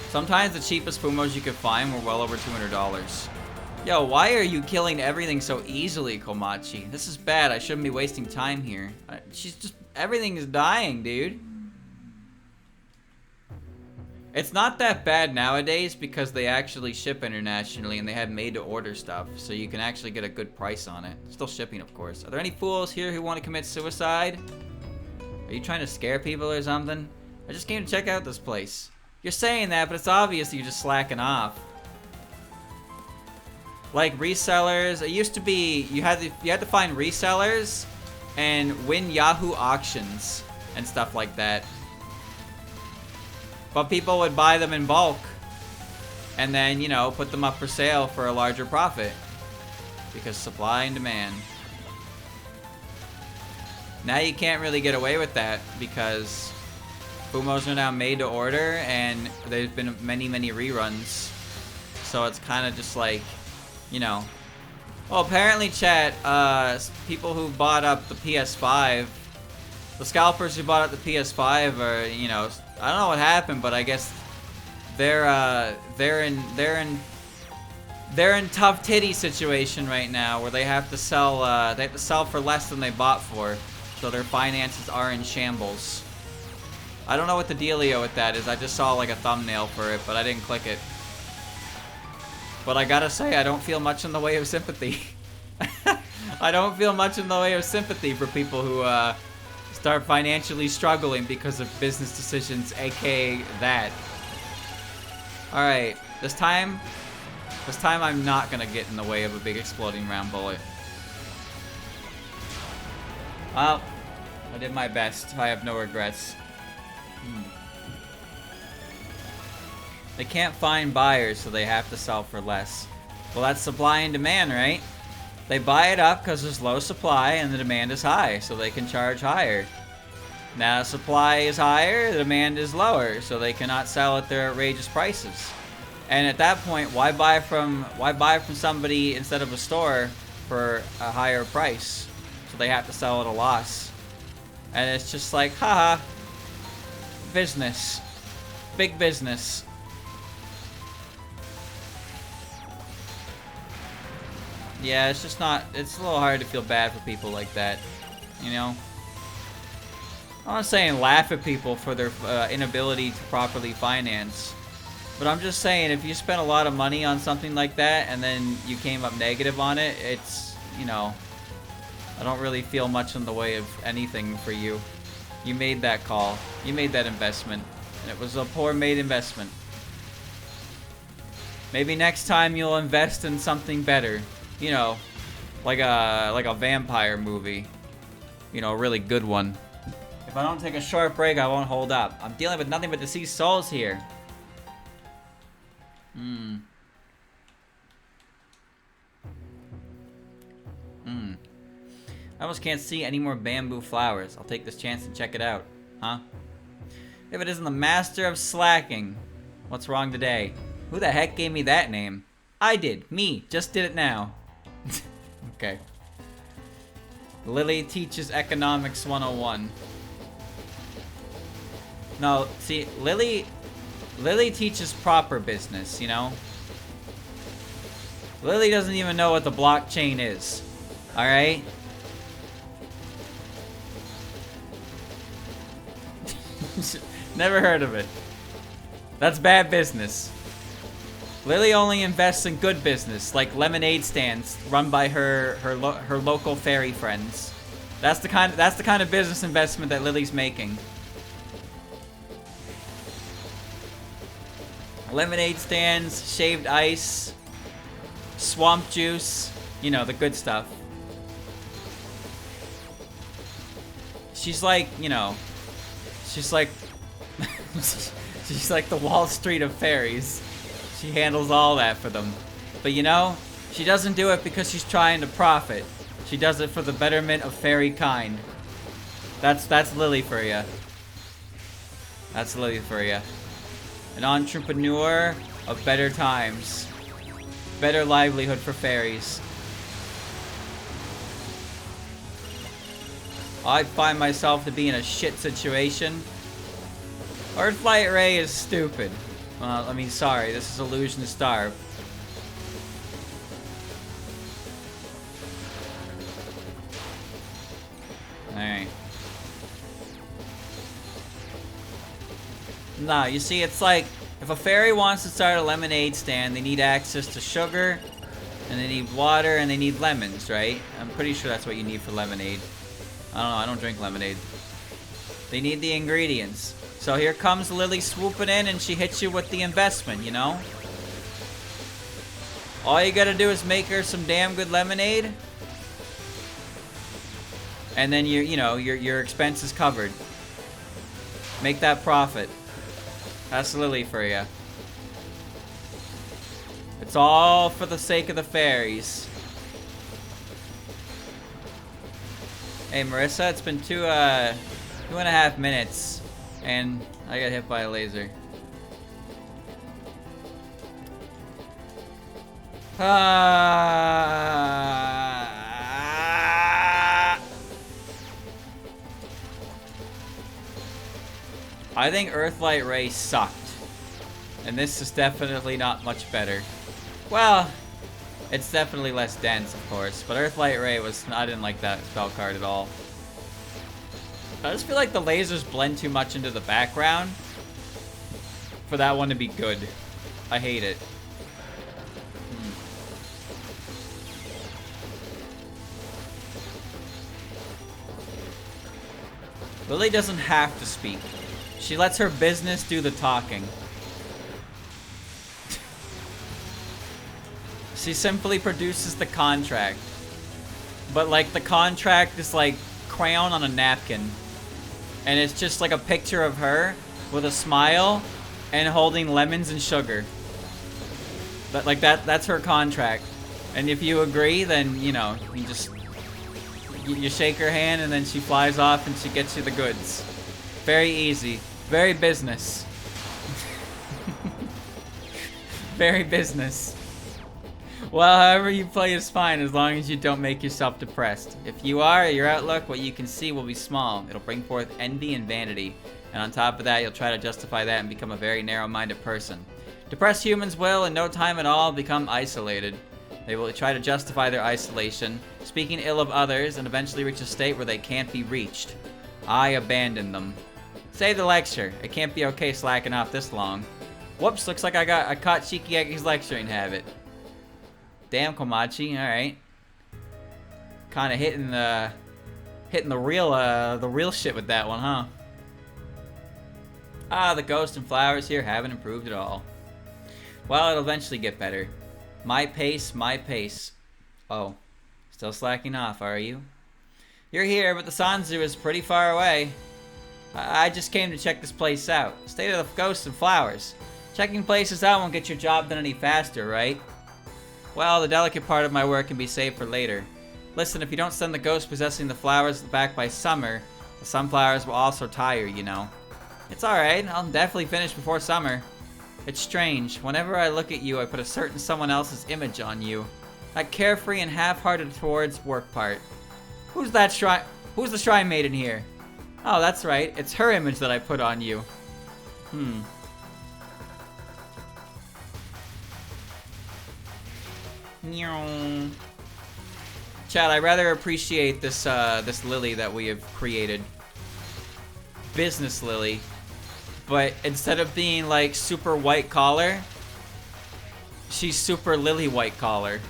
Sometimes the cheapest Fumos you could find were well over $200. Yo, why are you killing everything so easily, Komachi? This is bad. I shouldn't be wasting time here. She's just... everything is dying, dude. It's not that bad nowadays because they actually ship internationally and they have made-to-order stuff, so you can actually get a good price on it. Still shipping, of course. Are there any fools here who want to commit suicide? Are you trying to scare people or something? I just came to check out this place. You're saying that, but it's obvious you're just slacking off. Like resellers, it used to be you had to find resellers and win Yahoo auctions and stuff like that. But people would buy them in bulk and then, you know, put them up for sale for a larger profit. Because supply and demand. Now you can't really get away with that because Fumos are now made to order and there's been many, many reruns. So it's kind of just like, you know. Well, apparently, chat, people who bought up the PS5, the scalpers who bought up the PS5 are, you know, I don't know what happened, but I guess they're in tough titty situation right now where they have to sell for less than they bought for, so their finances are in shambles. I don't know what the dealio with that is. I just saw like a thumbnail for it, but I didn't click it. But I gotta say, I don't feel much in the way of sympathy. I don't feel much in the way of sympathy for people who start financially struggling because of business decisions, aka that. Alright, this time I'm not gonna get in the way of a big exploding round bullet. Well, I did my best. I have no regrets. They can't find buyers, so they have to sell for less. Well, that's supply and demand, right? They buy it up because there's low supply and the demand is high, so they can charge higher. Now the supply is higher, the demand is lower, so they cannot sell at their outrageous prices. And at that point, why buy from somebody instead of a store for a higher price? So they have to sell at a loss. And it's just like, haha, business. Big business. Yeah, it's just not, it's a little hard to feel bad for people like that, you know? I'm not saying laugh at people for their inability to properly finance, but I'm just saying if you spend a lot of money on something like that and then you came up negative on it, it's, you know, I don't really feel much in the way of anything for you. You made that call. You made that investment, and it was a poor made investment. Maybe next time you'll invest in something better. You know, like a vampire movie. You know, a really good one. If I don't take a short break, I won't hold up. I'm dealing with nothing but deceased souls here. I almost can't see any more bamboo flowers. I'll take this chance and check it out. Huh? If it isn't the master of slacking. What's wrong today? Who the heck gave me that name? I did. Me. Just did it now. Okay. Lily teaches economics 101. No, see, Lily teaches proper business, you know? Lily doesn't even know what the blockchain is. Alright? Never heard of it. That's bad business. Lily only invests in good business, like lemonade stands run by her local fairy friends. That's the kind of business investment that Lily's making. Lemonade stands, shaved ice, swamp juice, you know, the good stuff. She's like, you know, she's like she's like the Wall Street of fairies. She handles all that for them. But you know, she doesn't do it because she's trying to profit. She does it for the betterment of fairy kind. That's Lily for you. That's Lily for you. An entrepreneur of better times. Better livelihood for fairies. I find myself to be in a shit situation. Earthlight Ray is stupid. Well, I mean, sorry, this is Illusion to Starve. Alright. No, you see, it's like, if a fairy wants to start a lemonade stand, they need access to sugar, and they need water, and they need lemons, right? I'm pretty sure that's what you need for lemonade. I don't know, I don't drink lemonade. They need the ingredients. So here comes Lily swooping in, and she hits you with the investment, you know? All you gotta do is make her some damn good lemonade, and then your expense is covered. Make that profit. That's Lily for you. It's all for the sake of the fairies. Hey Marissa, it's been 2.5 minutes, and I got hit by a laser. I think Earthlight Ray sucked. And this is definitely not much better. Well, it's definitely less dense, of course. But Earthlight Ray was... I didn't like that spell card at all. I just feel like the lasers blend too much into the background for that one to be good. I hate it. Lily doesn't have to speak. She lets her business do the talking. She simply produces the contract. But like the contract is like crayon on a napkin. And it's just like a picture of her with a smile and holding lemons and sugar. But like that's her contract. And if you agree, then you know, you shake her hand and then she flies off and she gets you the goods. Very easy. Very business. Very business. Well, however you play is fine as long as you don't make yourself depressed. If you are, your outlook, what you can see will be small. It'll bring forth envy and vanity. And on top of that, you'll try to justify that and become a very narrow-minded person. Depressed humans will, in no time at all, become isolated. They will try to justify their isolation, speaking ill of others, and eventually reach a state where they can't be reached. I abandon them. Save the lecture. It can't be okay slacking off this long. Whoops, looks like I caught Shikiaki's lecturing habit. Damn, Komachi, alright. Kinda hitting the real shit with that one, huh? Ah, the ghost and flowers here haven't improved at all. Well, it'll eventually get better. My pace, my pace. Oh, still slacking off, are you? You're here, but the Sanzu is pretty far away. I just came to check this place out. State of the ghosts and flowers. Checking places out won't get your job done any faster, right? Well, the delicate part of my work can be saved for later. Listen, if you don't send the ghost possessing the flowers back by summer, the sunflowers will also tire, you know. It's alright, I'll definitely finish before summer. It's strange, whenever I look at you, I put a certain someone else's image on you. That carefree and half-hearted towards work part. Who's the shrine maiden here? Oh, that's right, it's her image that I put on you. Chad, I rather appreciate this this Lily that we have created. Business Lily. But instead of being like super white collar, she's super Lily white collar.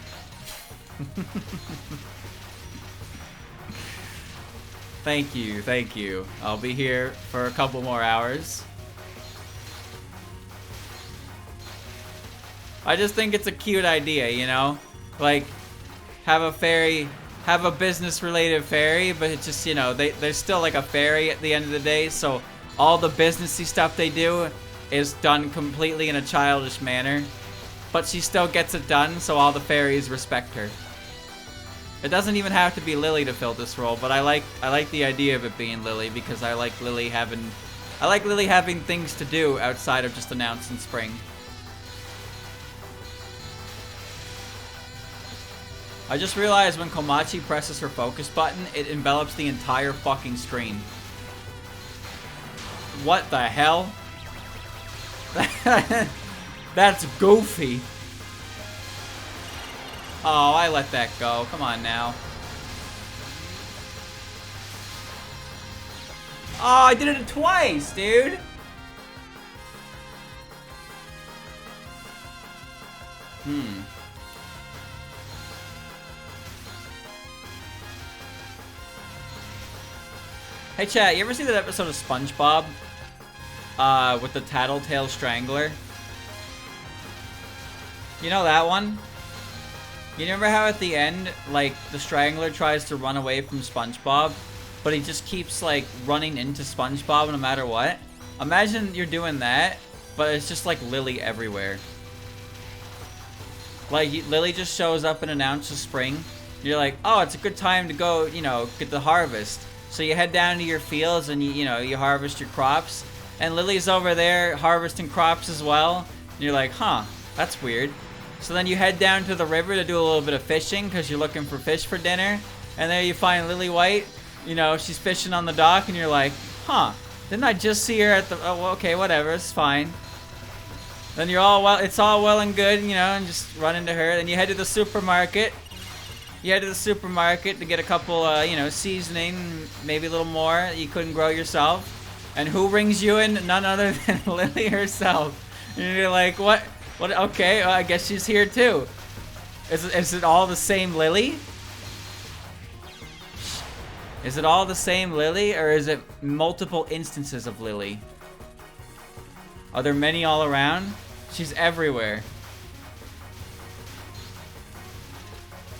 Thank you, thank you. I'll be here for a couple more hours. I just think it's a cute idea, you know? Like, have a business-related fairy, but it's just, you know, they're still like a fairy at the end of the day, so all the businessy stuff they do is done completely in a childish manner. But she still gets it done, so all the fairies respect her. It doesn't even have to be Lily to fill this role, but I like the idea of it being Lily because I like Lily having things to do outside of just announcing spring. I just realized when Komachi presses her focus button, it envelops the entire fucking screen. What the hell? That's goofy. Oh, I let that go. Come on now. Oh, I did it twice, dude. Hey chat, you ever see that episode of SpongeBob? With the Tattletale Strangler? You know that one? You remember how at the end, like, the Strangler tries to run away from SpongeBob, but he just keeps, like, running into SpongeBob no matter what? Imagine you're doing that, but it's just, like, Lily everywhere. Like, Lily just shows up and announces spring. You're like, oh, it's a good time to go, you know, get the harvest. So you head down to your fields and, you know, you harvest your crops. And Lily's over there harvesting crops as well. And you're like, huh, that's weird. So then you head down to the river to do a little bit of fishing because you're looking for fish for dinner. And there you find Lily White. You know, she's fishing on the dock and you're like, huh, didn't I just see her at the... Oh, okay, whatever, it's fine. Then you're all well... It's all well and good, you know, and just run into her. Then you head to the supermarket. You head to the supermarket to get a couple, you know, seasoning, maybe a little more that you couldn't grow yourself. And who brings you in? None other than Lily herself. And you're like, what? What? Okay, well, I guess she's here too. Is it all the same Lily? Is it all the same Lily, or is it multiple instances of Lily? Are there many all around? She's everywhere.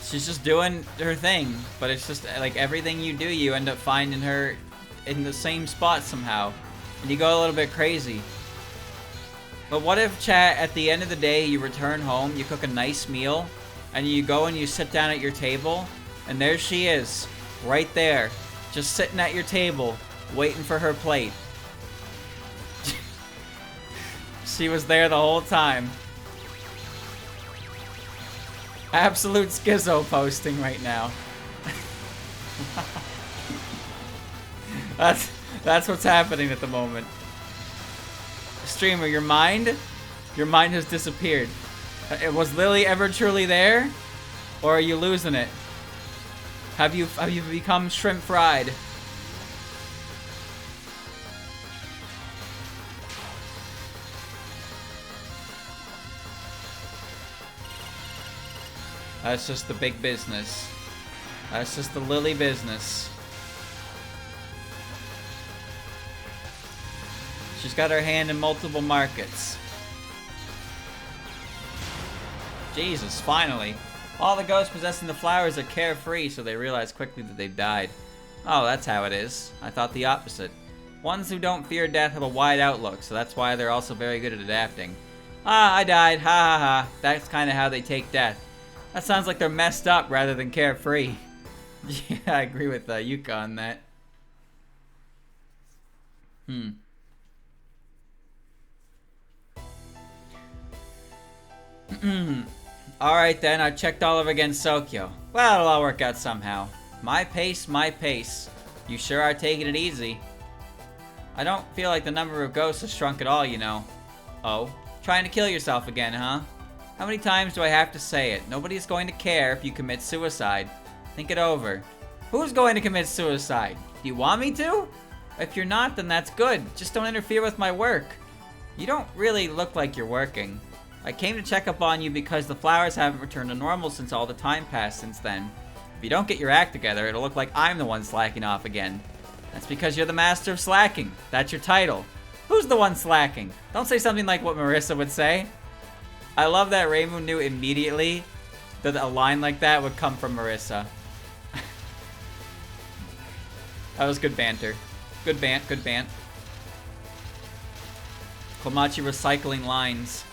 She's just doing her thing, but it's just like everything you do, you end up finding her in the same spot somehow. And you go a little bit crazy. But what if, chat, at the end of the day, you return home, you cook a nice meal, and you go and you sit down at your table, and there she is, right there, just sitting at your table, waiting for her plate. She was there the whole time. Absolute schizo posting right now. That's what's happening at the moment. Streamer, your mind has disappeared. Was Lily ever truly there? Or are you losing it? Have you become shrimp fried? That's just the big business. That's just the Lily business. She's got her hand in multiple markets. Jesus, finally. All the ghosts possessing the flowers are carefree, so they realize quickly that they've died. Oh, that's how it is. I thought the opposite. Ones who don't fear death have a wide outlook, so that's why they're also very good at adapting. Ah, I died. Ha ha ha. That's kind of how they take death. That sounds like they're messed up rather than carefree. Yeah, I agree with Yuka on that. Alright then, I checked all over against Sokyo. Well, it'll all work out somehow. My pace, my pace. You sure are taking it easy. I don't feel like the number of ghosts has shrunk at all, you know. Oh? Trying to kill yourself again, huh? How many times do I have to say it? Nobody's going to care if you commit suicide. Think it over. Who's going to commit suicide? Do you want me to? If you're not, then that's good. Just don't interfere with my work. You don't really look like you're working. I came to check up on you because the flowers haven't returned to normal since all the time passed since then. If you don't get your act together, it'll look like I'm the one slacking off again. That's because you're the master of slacking. That's your title. Who's the one slacking? Don't say something like what Marissa would say. I love that Reimu knew immediately that a line like that would come from Marissa. That was good banter. Good bant, good bant. Komachi recycling lines.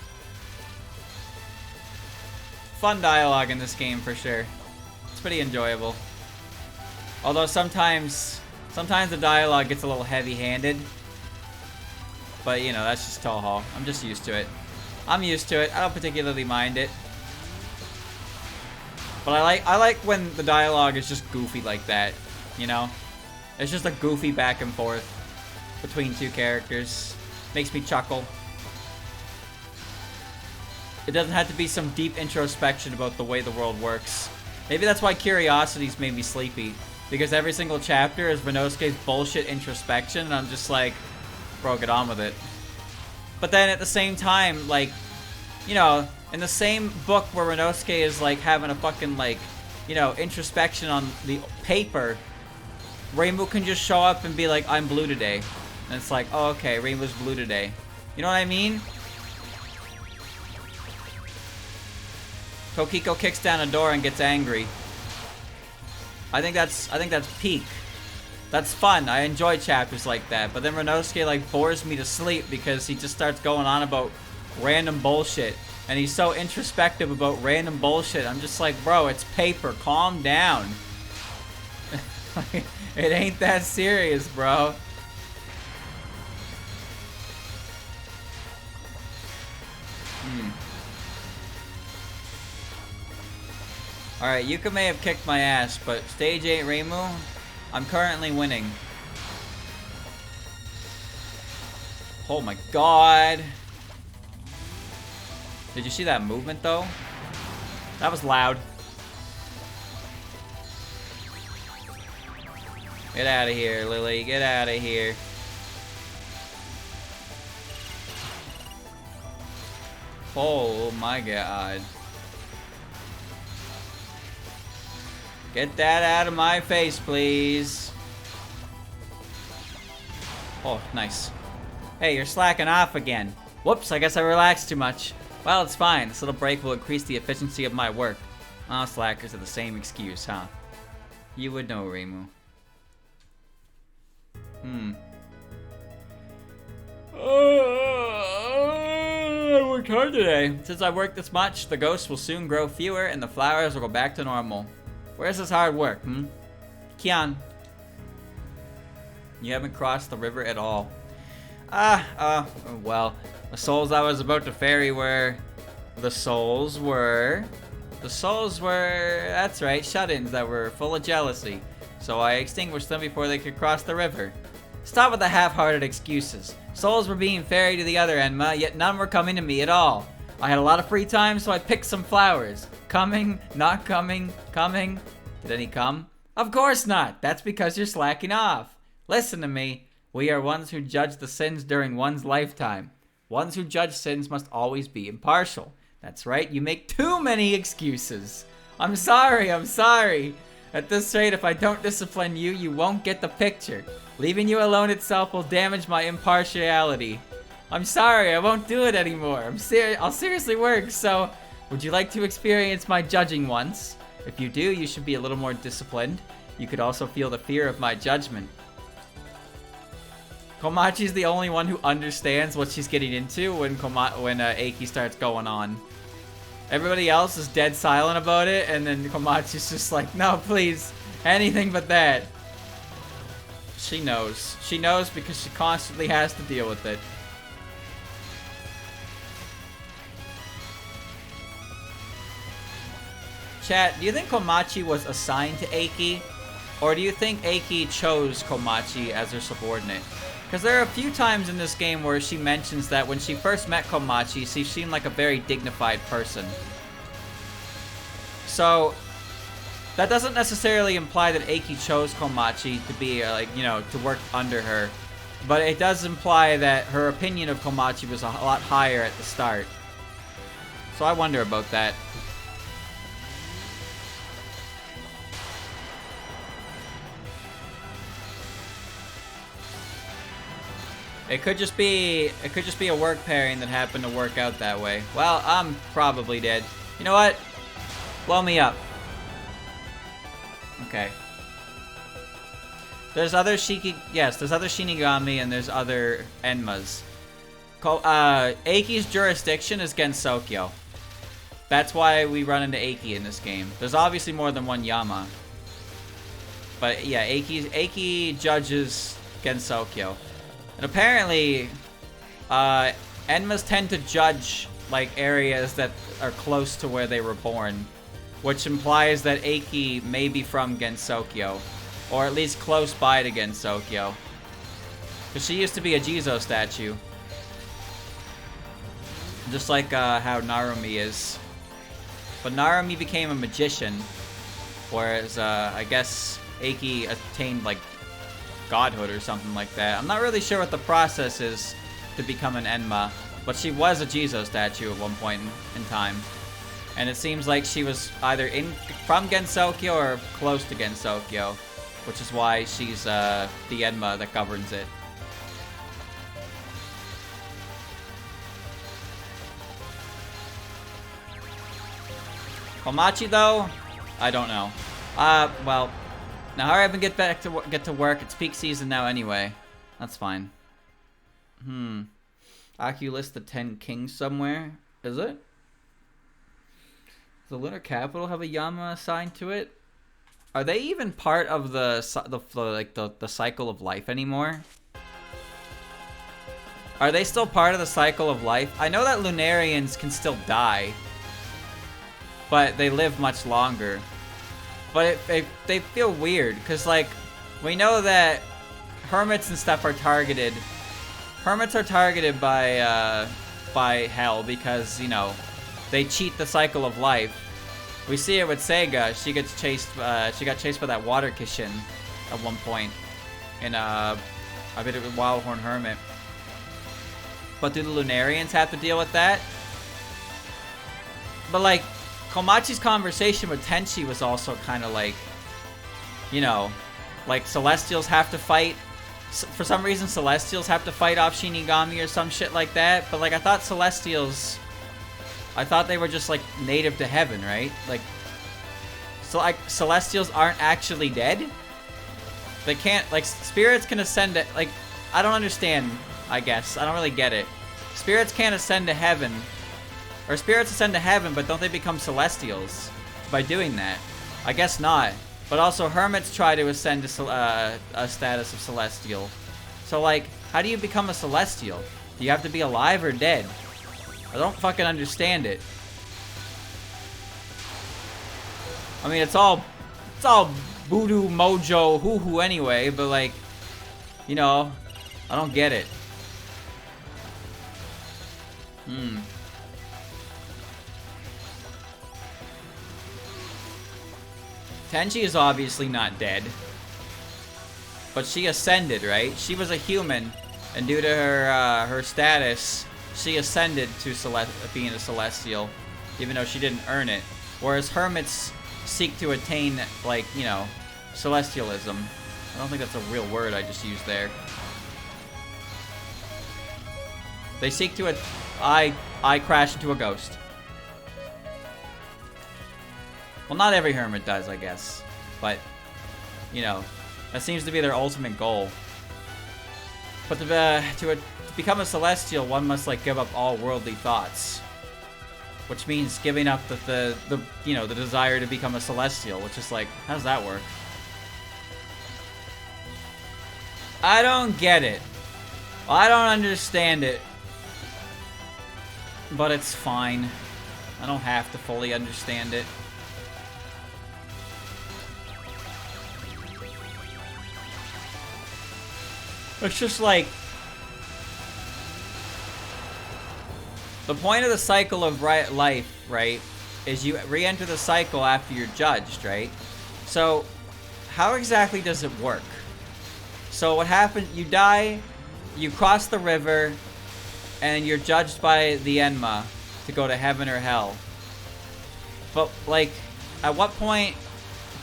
Fun dialogue in this game for sure. It's pretty enjoyable. Although sometimes the dialogue gets a little heavy-handed. But you know, that's just Touhou. I'm just used to it. I'm used to it. I don't particularly mind it. But I like when the dialogue is just goofy like that, you know? It's just a goofy back and forth between two characters. Makes me chuckle. It doesn't have to be some deep introspection about the way the world works. Maybe that's why Curiosities made me sleepy. Because every single chapter is Renosuke's bullshit introspection, and I'm just like, bro, get on with it. But then at the same time, like, you know, in the same book where Renosuke is like having a fucking like, you know, introspection on the paper, Rainbow can just show up and be like, I'm blue today. And it's like, oh, okay, Rainbow's blue today. You know what I mean? Tokiko kicks down a door and gets angry. I think that's peak. That's fun. I enjoy chapters like that. But then Renosuke like bores me to sleep because he just starts going on about random bullshit. And he's so introspective about random bullshit. I'm just like, bro, it's paper. Calm down. It ain't that serious, bro. Alright, Yuka may have kicked my ass, but stage 8 Reimu, I'm currently winning. Oh my god. Did you see that movement though? That was loud. Get out of here, Lily. Get out of here. Oh my god. Get that out of my face, please. Oh, nice. Hey, you're slacking off again. Whoops, I guess I relaxed too much. Well, it's fine. This little break will increase the efficiency of my work. Oh, slackers are the same excuse, huh? You would know, Reimu. I worked hard today. Since I worked this much, the ghosts will soon grow fewer and the flowers will go back to normal. Where's this hard work, Kian. You haven't crossed the river at all. Well, the souls I was about to ferry were... The souls were, that's right, shut-ins that were full of jealousy. So I extinguished them before they could cross the river. Stop with the half-hearted excuses. Souls were being ferried to the other Enma, yet none were coming to me at all. I had a lot of free time, so I picked some flowers. Coming, not coming, coming. Did any come? Of course not. That's because you're slacking off. Listen to me. We are ones who judge the sins during one's lifetime. Ones who judge sins must always be impartial. That's right, you make too many excuses. I'm sorry. At this rate, if I don't discipline you, you won't get the picture. Leaving you alone itself will damage my impartiality. I'm sorry, I won't do it anymore. I'll seriously work, so... Would you like to experience my judging once? If you do, you should be a little more disciplined. You could also feel the fear of my judgment. Komachi's the only one who understands what she's getting into when Eiki starts going on. Everybody else is dead silent about it, and then Komachi's just like, no, please, anything but that. She knows. She knows because she constantly has to deal with it. Chat, do you think Komachi was assigned to Eiki? Or do you think Eiki chose Komachi as her subordinate? Because there are a few times in this game where she mentions that when she first met Komachi, she seemed like a very dignified person. So, that doesn't necessarily imply that Eiki chose Komachi to be, to work under her. But it does imply that her opinion of Komachi was a lot higher at the start. So I wonder about that. It could just be a work pairing that happened to work out that way. Well, I'm probably dead. You know what? Blow me up. Okay. There's other there's other Shinigami and there's other Enmas. Eiki's jurisdiction is Gensokyo. That's why we run into Eiki in this game. There's obviously more than one Yama. But yeah, Eiki judges Gensokyo. And apparently, Enmas tend to judge, like, areas that are close to where they were born. which implies that Eiki may be from Gensokyo, or at least close by to Gensokyo. Because she used to be a Jizo statue. Just like how Narumi is. But Narumi became a magician, whereas I guess Eiki attained like godhood or something like that. I'm not really sure what the process is to become an Enma, but she was a Jizo statue at one point in time. And it seems like she was either from Gensokyo or close to Gensokyo, which is why she's the Enma that governs it. Komachi though, I don't know. Well, now hurry up and get to work. It's peak season now anyway. That's fine. Aki list the 10 kings somewhere. Is it? Does the lunar capital have a Yama assigned to it? Are they even part of the cycle of life anymore? Are they still part of the cycle of life? I know that Lunarians can still die, but they live much longer. But they feel weird, because, like, we know that hermits and stuff are targeted. Hermits are targeted by hell because, you know, they cheat the cycle of life. We see it with Seiga. She got chased by that water Kishin at one point in, I bet it was Wildhorn Hermit. But do the Lunarians have to deal with that? But, like, Komachi's conversation with Tenchi was also kind of like, you know, like Celestials have to fight. For some reason, Celestials have to fight off Shinigami or some shit like that. But, like, I thought Celestials, I thought they were just, like, native to heaven, right? Like, so, like, Celestials aren't actually dead? They can't, like, spirits can ascend to, like, I don't understand, I guess. I don't really get it. Spirits can't ascend to heaven. Or spirits ascend to heaven, but don't they become celestials by doing that? I guess not. But also, hermits try to ascend to a status of celestial. So, like, how do you become a celestial? Do you have to be alive or dead? I don't fucking understand it. I mean, it's all voodoo, mojo, hoo-hoo anyway, but, like, you know, I don't get it. Tenchi is obviously not dead. But she ascended, right? She was a human, and due to her status, she ascended to being a celestial, even though she didn't earn it. Whereas hermits seek to attain, like, you know, celestialism. I don't think that's a real word I just used there. They seek to I crash into a ghost. Well, not every hermit does, I guess. But, you know, that seems to be their ultimate goal. But to become a celestial, one must, like, give up all worldly thoughts. Which means giving up the you know, the desire to become a celestial, which is like, how does that work? I don't get it. I don't understand it. But it's fine. I don't have to fully understand it. It's just like, the point of the cycle of life, right, is you re-enter the cycle after you're judged, right? So, how exactly does it work? So what happens, you die, you cross the river, and you're judged by the Enma to go to heaven or hell. But, like, at what point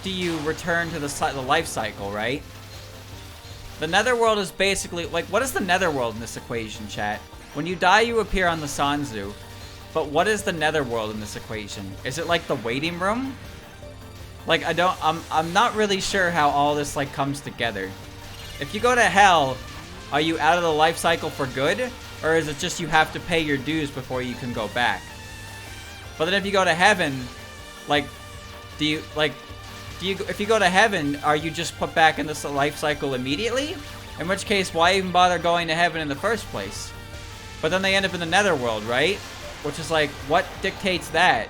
do you return to the life cycle, right? The netherworld is basically, like, what is the netherworld in this equation, chat? When you die, you appear on the Sanzu. But what is the netherworld in this equation? Is it like the waiting room? Like, I'm not really sure how all this, like, comes together. If you go to hell, are you out of the life cycle for good? Or is it just you have to pay your dues before you can go back? But then if you go to heaven, like, if you go to heaven, are you just put back in this life cycle immediately? In which case, why even bother going to heaven in the first place? But then they end up in the netherworld, right? Which is like, what dictates that?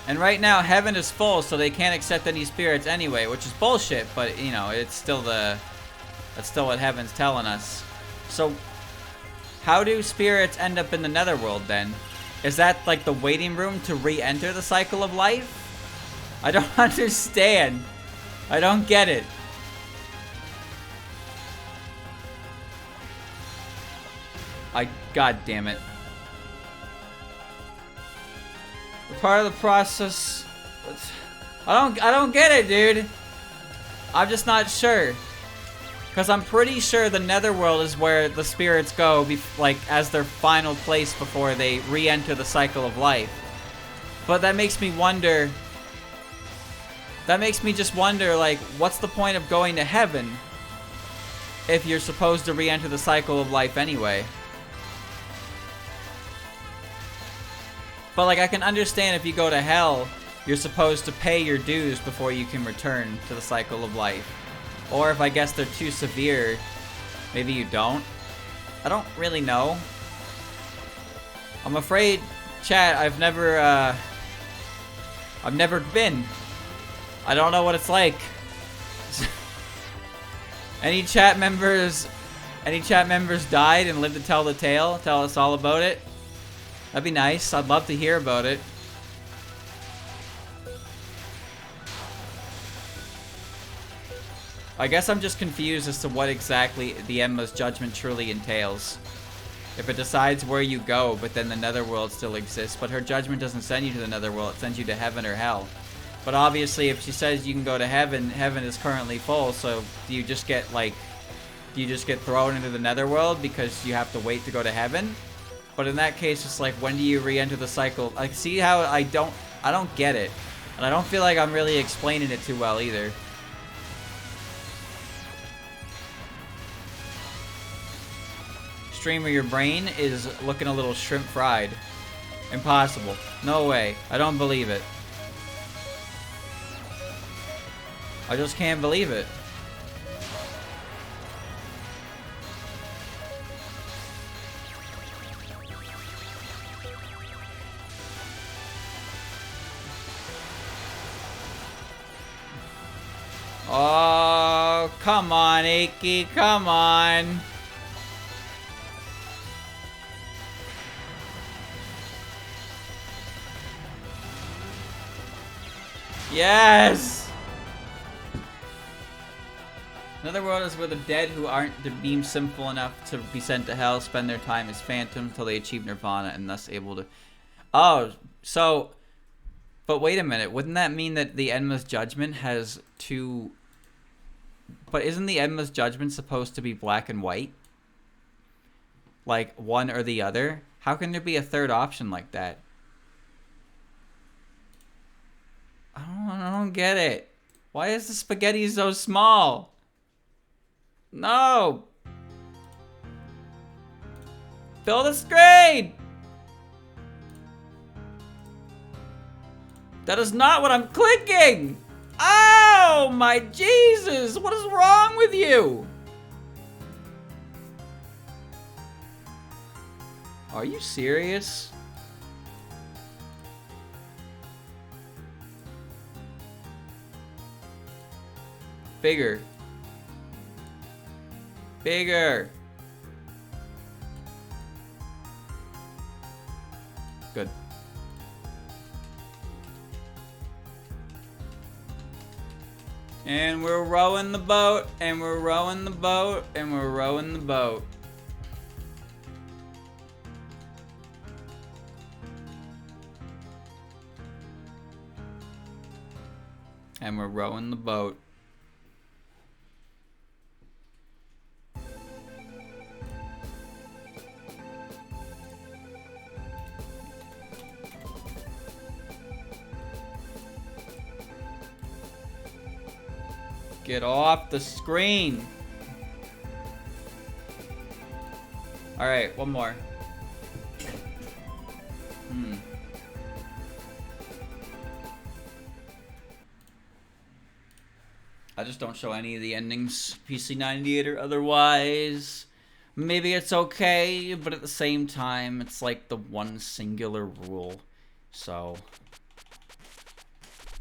And right now, heaven is full, so they can't accept any spirits anyway, which is bullshit, but, you know, it's still the... That's still what heaven's telling us. So, how do spirits end up in the netherworld, then? Is that, like, the waiting room to re-enter the cycle of life? I don't understand. I don't get it. God damn it. Part of the process. I don't get it, dude. I'm just not sure. Because I'm pretty sure the netherworld is where the spirits go, like, as their final place before they re-enter the cycle of life. But that makes me wonder... That makes me just wonder, like, what's the point of going to heaven if you're supposed to re-enter the cycle of life anyway? But, like, I can understand if you go to hell, you're supposed to pay your dues before you can return to the cycle of life. Or if I guess they're too severe, maybe you don't. I don't really know. I'm afraid, chat, I've never been. I don't know what it's like. Any chat members died and lived to tell the tale? Tell us all about it? That'd be nice. I'd love to hear about it. I guess I'm just confused as to what exactly the Endless Judgment truly entails. If it decides where you go, but then the netherworld still exists, but her judgment doesn't send you to the netherworld, it sends you to heaven or hell. But obviously, if she says you can go to heaven, heaven is currently full, so do you just get, like, thrown into the netherworld because you have to wait to go to heaven? But in that case, it's like, when do you re-enter the cycle? Like, see how I don't get it. And I don't feel like I'm really explaining it too well either. Streamer, your brain is looking a little shrimp fried. Impossible. No way. I don't believe it. I just can't believe it. Oh, come on, Eiki, come on. Yes! Another world is where the dead who aren't deemed sinful enough to be sent to hell spend their time as phantoms until they achieve nirvana and thus able to... Oh, so... But wait a minute, wouldn't that mean that the Endless Judgment has two... But isn't the Endless Judgment supposed to be black and white? Like, one or the other? How can there be a third option like that? I don't get it. Why is the spaghetti so small? No! Fill the screen! That is not what I'm clicking! Oh my Jesus! What is wrong with you? Are you serious? Bigger. Bigger. Good. And we're rowing the boat, and we're rowing the boat, and we're rowing the boat. And we're rowing the boat. Get off the screen. All right, one more. I just don't show any of the endings, PC98 or otherwise. Maybe it's okay, but at the same time, it's like the one singular rule. So,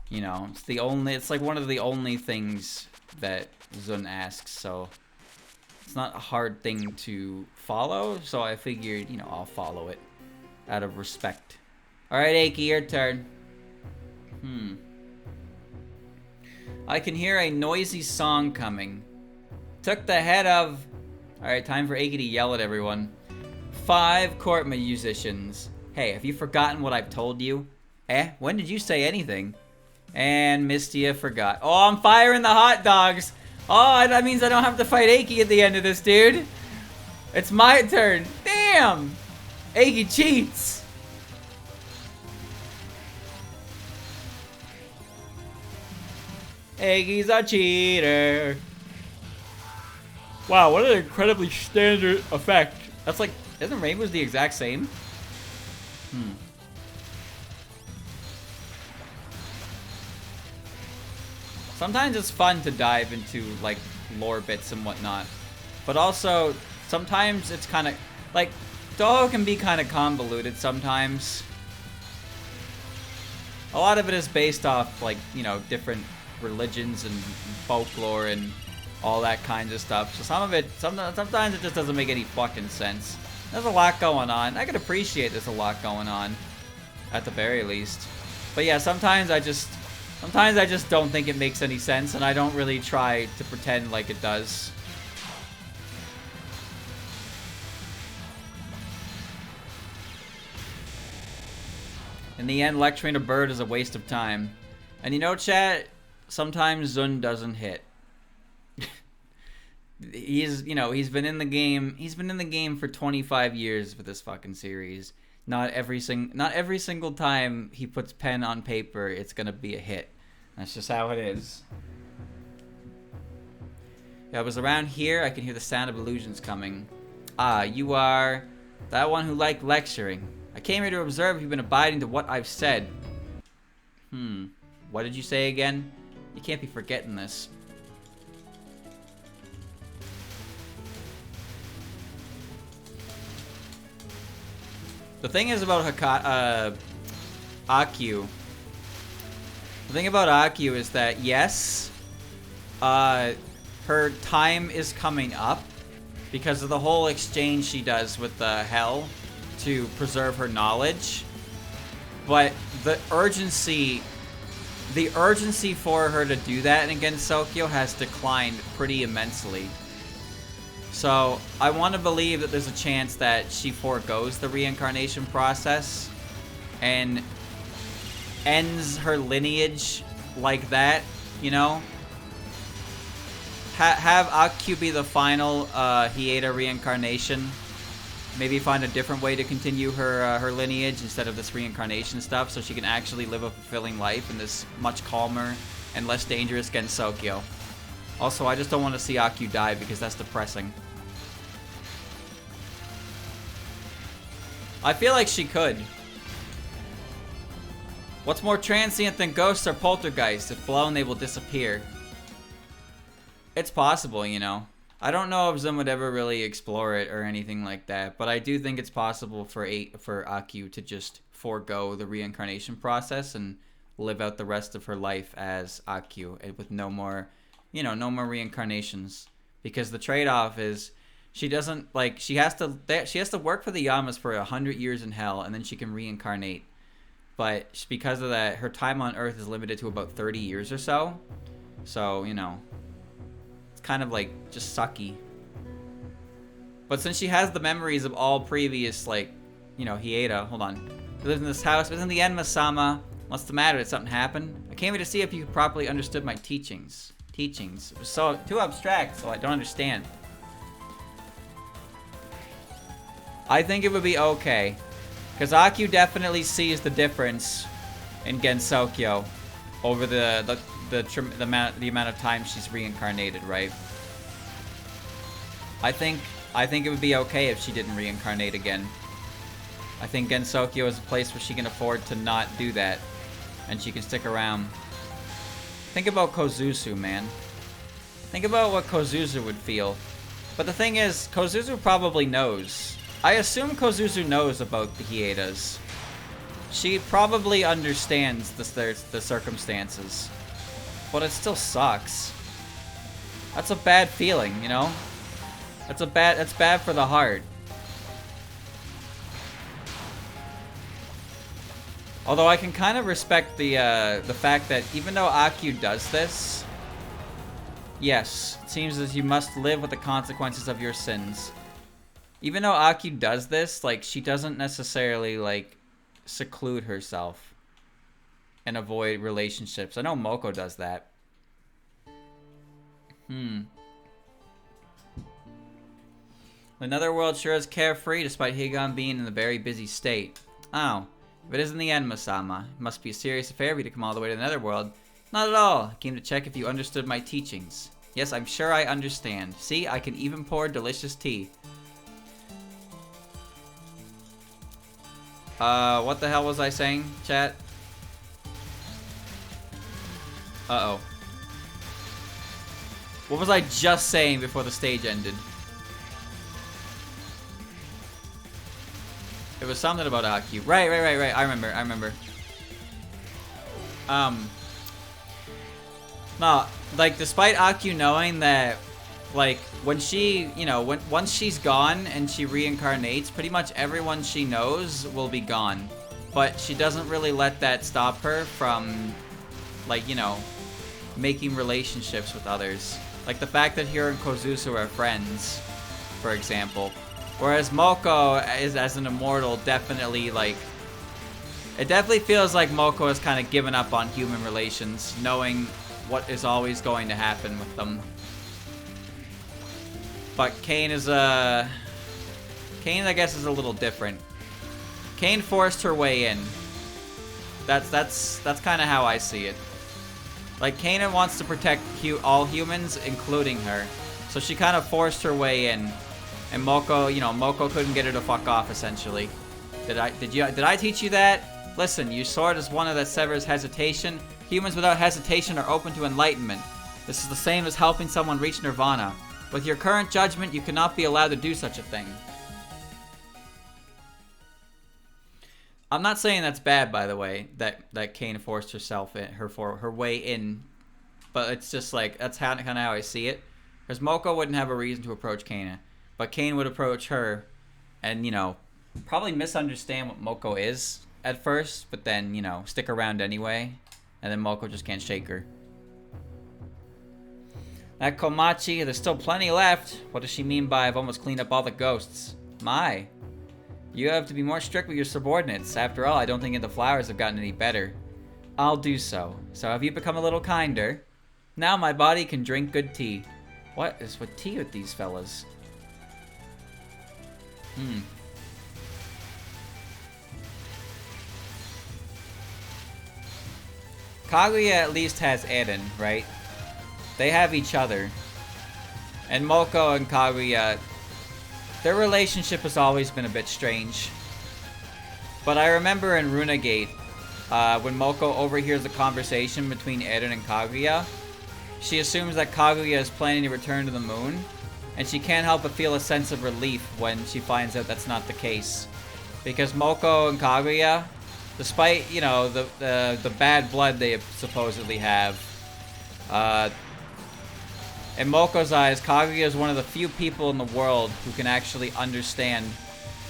You know, it's like one of the only things that Zun asks, so it's not a hard thing to follow, so I figured, you know, I'll follow it out of respect. Alright, Eiki, your turn. I can hear a noisy song coming. Took the head of... Alright, time for Eiki to yell at everyone. 5 court musicians. Hey, have you forgotten what I've told you? When did you say anything? And Mistia forgot. Oh, I'm firing the hot dogs! Oh, that means I don't have to fight Eiki at the end of this, dude. It's my turn. Damn! Eiki cheats! Eiki's a cheater. Wow, what an incredibly standard effect. That's like, isn't Rainbow's the exact same? Sometimes it's fun to dive into, like, lore bits and whatnot. But also, sometimes it's kind of, like, Touhou can be kind of convoluted sometimes. A lot of it is based off, like, you know, different religions and folklore and all that kinds of stuff. So some of it, sometimes it just doesn't make any fucking sense. There's a lot going on. I can appreciate there's a lot going on, at the very least. But yeah, sometimes I just don't think it makes any sense, and I don't really try to pretend like it does. In the end, lecturing a bird is a waste of time. And you know, chat, sometimes Zun doesn't hit. He's been in the game for 25 years for this fucking series. Not every single time he puts pen on paper, it's gonna be a hit. That's just how it is. Yeah, I was around here, I can hear the sound of illusions coming. Ah, you are that one who liked lecturing. I came here to observe if you've been abiding to what I've said. What did you say again? You can't be forgetting this. The thing is about Akyu. The thing about Akyu is that, yes, her time is coming up because of the whole exchange she does with the Hell to preserve her knowledge. But the urgency for her to do that against Sokyo has declined pretty immensely. So, I want to believe that there's a chance that she forgoes the reincarnation process and ends her lineage like that, you know? Have Akyu be the final Hieda reincarnation. Maybe find a different way to continue her lineage instead of this reincarnation stuff, so she can actually live a fulfilling life in this much calmer and less dangerous Gensokyo. Also, I just don't want to see Akyu die because that's depressing. I feel like she could. What's more transient than ghosts or poltergeists? If blown, they will disappear. It's possible, you know. I don't know if Zim would ever really explore it or anything like that, but I do think it's possible for Akyu to just forego the reincarnation process and live out the rest of her life as Akyu with no more, you know, no more reincarnations. Because the trade-off is she doesn't, like, she has to work for the Yamas for 100 years in hell, and then she can reincarnate. But because of that, her time on Earth is limited to about 30 years or so. So, you know, it's kind of like just sucky. But since she has the memories of all previous, like, you know, Hieda, hold on. He lives in this house, but in the end, Masama, what's the matter? Did something happen? I came here to see if you properly understood my teachings. It was so too abstract, so I don't understand. I think it would be okay. Because Akyu definitely sees the difference in Gensokyo over the amount of time she's reincarnated, right? I think it would be okay if she didn't reincarnate again. I think Gensokyo is a place where she can afford to not do that, and she can stick around. Think about Kozuzu, man. Think about what Kozuzu would feel. But the thing is, Kozuzu probably knows. I assume Kozuzu knows about the Hiedas. She probably understands the circumstances. But it still sucks. That's a bad feeling, you know? That's bad for the heart. Although I can kind of respect the fact that even though Aku does this, yes, it seems as you must live with the consequences of your sins. Even though Aku does this, like, she doesn't necessarily, like, seclude herself and avoid relationships. I know Moko does that. The Netherworld sure is carefree despite Higan being in a very busy state. Oh, if it isn't the Enma-sama, it must be a serious affair for you to come all the way to the Netherworld. Not at all. I came to check if you understood my teachings. Yes, I'm sure I understand. See, I can even pour delicious tea. What the hell was I saying, chat? Uh-oh. What was I just saying before the stage ended? It was something about Aku. Right. I remember. No, like, despite Aku knowing that, like, when she, you know, once she's gone and she reincarnates, pretty much everyone she knows will be gone. But she doesn't really let that stop her from, like, you know, making relationships with others. Like the fact that Hiro and Kozusu are friends, for example. Whereas Moko is, as an immortal, definitely, like... It definitely feels like Moko has kind of given up on human relations, knowing what is always going to happen with them. But Kane is, Kane, I guess, is a little different. Kane forced her way in. That's kind of how I see it. Like, Kaina wants to protect all humans, including her. So she kind of forced her way in. And Moko, you know, Moko couldn't get her to fuck off, essentially. Did I teach you that? Listen, your sword is one that severs hesitation. Humans without hesitation are open to enlightenment. This is the same as helping someone reach nirvana. With your current judgment, you cannot be allowed to do such a thing. I'm not saying that's bad, by the way, that Kane forced herself in, her way in, but it's just like, that's kind of how I see it. Because Moko wouldn't have a reason to approach Kana, but Kane would approach her, and, you know, probably misunderstand what Moko is at first, but then, you know, stick around anyway, and then Moko just can't shake her. That Komachi, there's still plenty left. What does she mean by I've almost cleaned up all the ghosts? My. You have to be more strict with your subordinates. After all, I don't think the flowers have gotten any better. I'll do so. So have you become a little kinder? Now my body can drink good tea. What is with tea with these fellas? Kaguya at least has Eren, right? They have each other. And Moko and Kaguya, their relationship has always been a bit strange. But I remember in Runagate, when Moko overhears the conversation between Eren and Kaguya, she assumes that Kaguya is planning to return to the moon, and she can't help but feel a sense of relief when she finds out that's not the case. Because Moko and Kaguya, despite, you know, the bad blood they supposedly have, in Moko's eyes, Kaguya is one of the few people in the world who can actually understand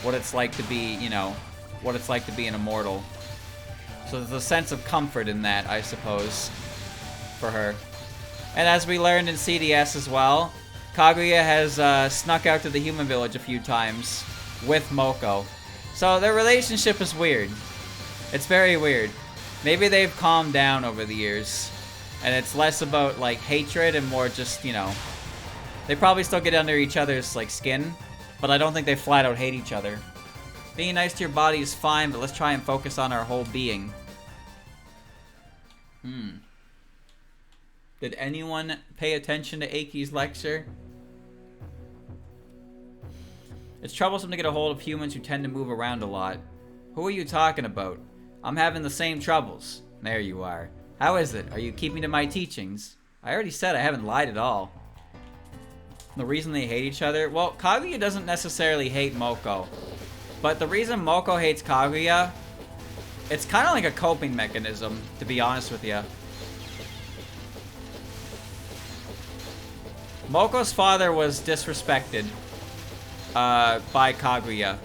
what it's like to be, you know, what it's like to be an immortal. So there's a sense of comfort in that, I suppose, for her. And as we learned in CDS as well, Kaguya has snuck out to the human village a few times with Moko. So their relationship is weird. It's very weird. Maybe they've calmed down over the years. And it's less about, like, hatred and more just, you know... They probably still get under each other's, like, skin. But I don't think they flat out hate each other. Being nice to your body is fine, but let's try and focus on our whole being. Did anyone pay attention to Eiki's lecture? It's troublesome to get a hold of humans who tend to move around a lot. Who are you talking about? I'm having the same troubles. There you are. How is it? Are you keeping to my teachings? I already said I haven't lied at all. The reason they hate each other? Well, Kaguya doesn't necessarily hate Moko. But the reason Moko hates Kaguya It's kind of like a coping mechanism, to be honest with you. Moko's father was disrespected by Kaguya.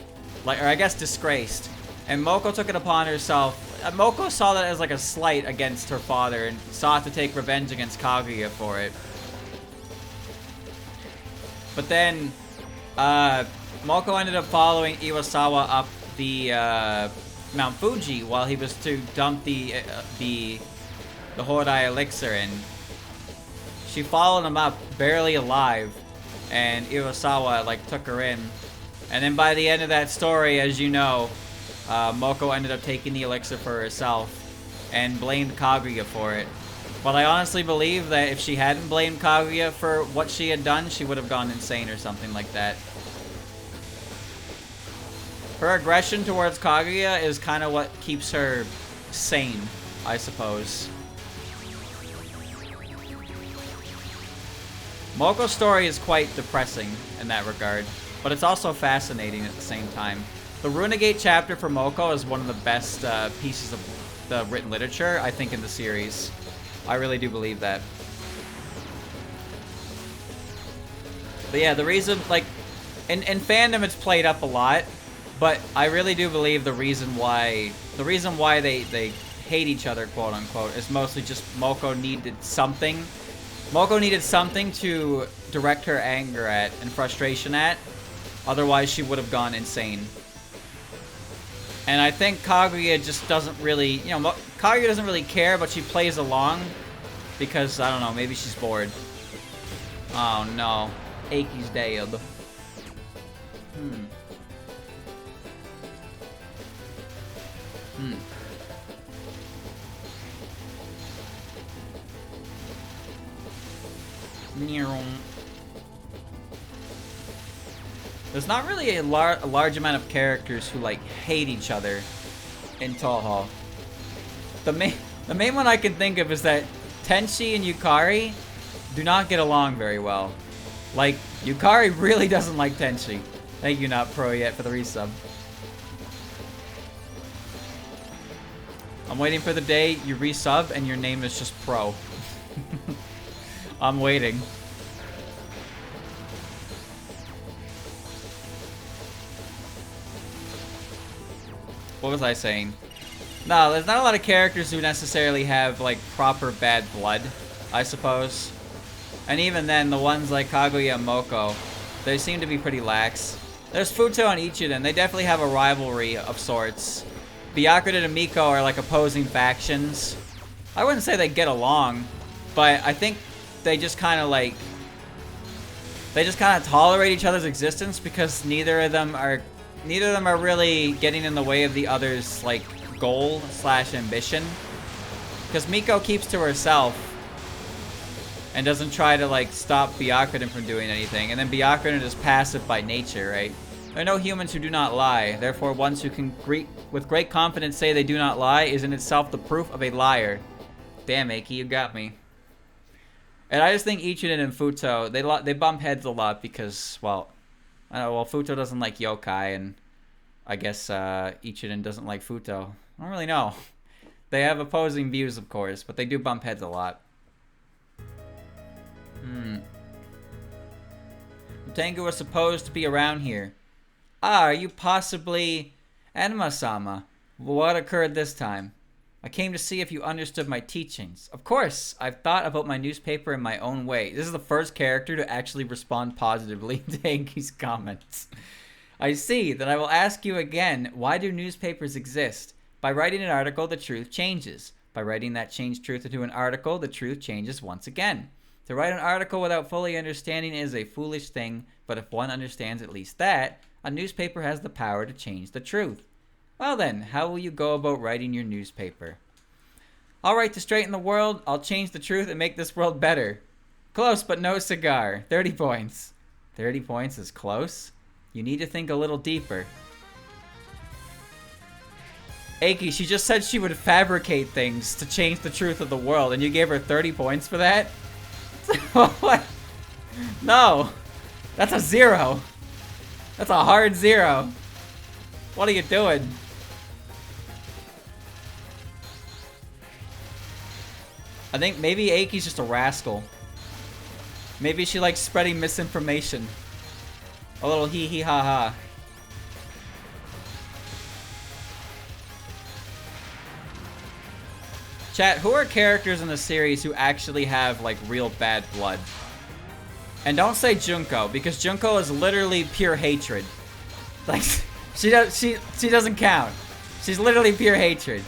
Or I guess disgraced. And Moko took it upon herself. Moko saw that as like a slight against her father and sought to take revenge against Kaguya for it. But then, Moko ended up following Iwasawa up the Mount Fuji while he was to dump the Hodai elixir in. She followed him up, barely alive, and Iwasawa like took her in. And then by the end of that story, as you know, Moko ended up taking the elixir for herself and blamed Kaguya for it. But I honestly believe that if she hadn't blamed Kaguya for what she had done, she would have gone insane or something like that. Her aggression towards Kaguya is kind of what keeps her sane, I suppose. Moko's story is quite depressing in that regard, but it's also fascinating at the same time. The Runegate chapter for Moko is one of the best pieces of the written literature, I think, in the series. I really do believe that. But yeah, the reason, like, in fandom it's played up a lot, but I really do believe the reason why they hate each other, quote unquote, is mostly just Moko needed something. Moko needed something to direct her anger at and frustration at, otherwise she would have gone insane. And I think Kaguya just doesn't really, you know, Kaguya doesn't really care, but she plays along because, I don't know, maybe she's bored. Oh no, Eiki's dead. There's not really a large amount of characters who like hate each other in Touhou. The main one I can think of is that Tenchi and Yukari do not get along very well. Like, Yukari really doesn't like Tenchi. Thank you, not pro yet, for the resub. I'm waiting for the day you resub and your name is just pro. I'm waiting. What was I saying? No, there's not a lot of characters who necessarily have, like, proper bad blood, I suppose. And even then, the ones like Kaguya and Moko, they seem to be pretty lax. There's Futo and Ichiden. They definitely have a rivalry of sorts. Byakuya and Miko are, like, opposing factions. I wouldn't say they get along, but I think they just kind of, like... They just kind of tolerate each other's existence because neither of them are really getting in the way of the other's, like, goal / ambition. Because Miko keeps to herself and doesn't try to, like, stop Byakuya from doing anything. And then Byakuya is passive by nature, right? There are no humans who do not lie. Therefore, ones who can with great confidence say they do not lie is in itself the proof of a liar. Damn, Eiki, you got me. And I just think Ichiden and Futo, they bump heads a lot because, well... I don't know, well, Futo doesn't like yokai, and I guess Ichiden doesn't like Futo. I don't really know. They have opposing views, of course, but they do bump heads a lot. Tengu was supposed to be around here. Ah, are you possibly Enma-sama? What occurred this time? I came to see if you understood my teachings. Of course, I've thought about my newspaper in my own way. This is the first character to actually respond positively to Enki's comments. I see. Then I will ask you again, why do newspapers exist? By writing an article, the truth changes. By writing that changed truth into an article, the truth changes once again. To write an article without fully understanding is a foolish thing, but if one understands at least that, a newspaper has the power to change the truth. Well then, how will you go about writing your newspaper? I'll write to straighten the world, I'll change the truth and make this world better. Close, but no cigar. 30 points. 30 points is close? You need to think a little deeper. Eiki, she just said she would fabricate things to change the truth of the world, and you gave her 30 points for that? What? No. That's a 0. That's a hard 0. What are you doing? I think maybe Eiki's just a rascal. Maybe she likes spreading misinformation. A little hee hee ha ha. Chat, who are characters in the series who actually have, like, real bad blood? And don't say Junko, because Junko is literally pure hatred. Like, she doesn't count. She's literally pure hatred.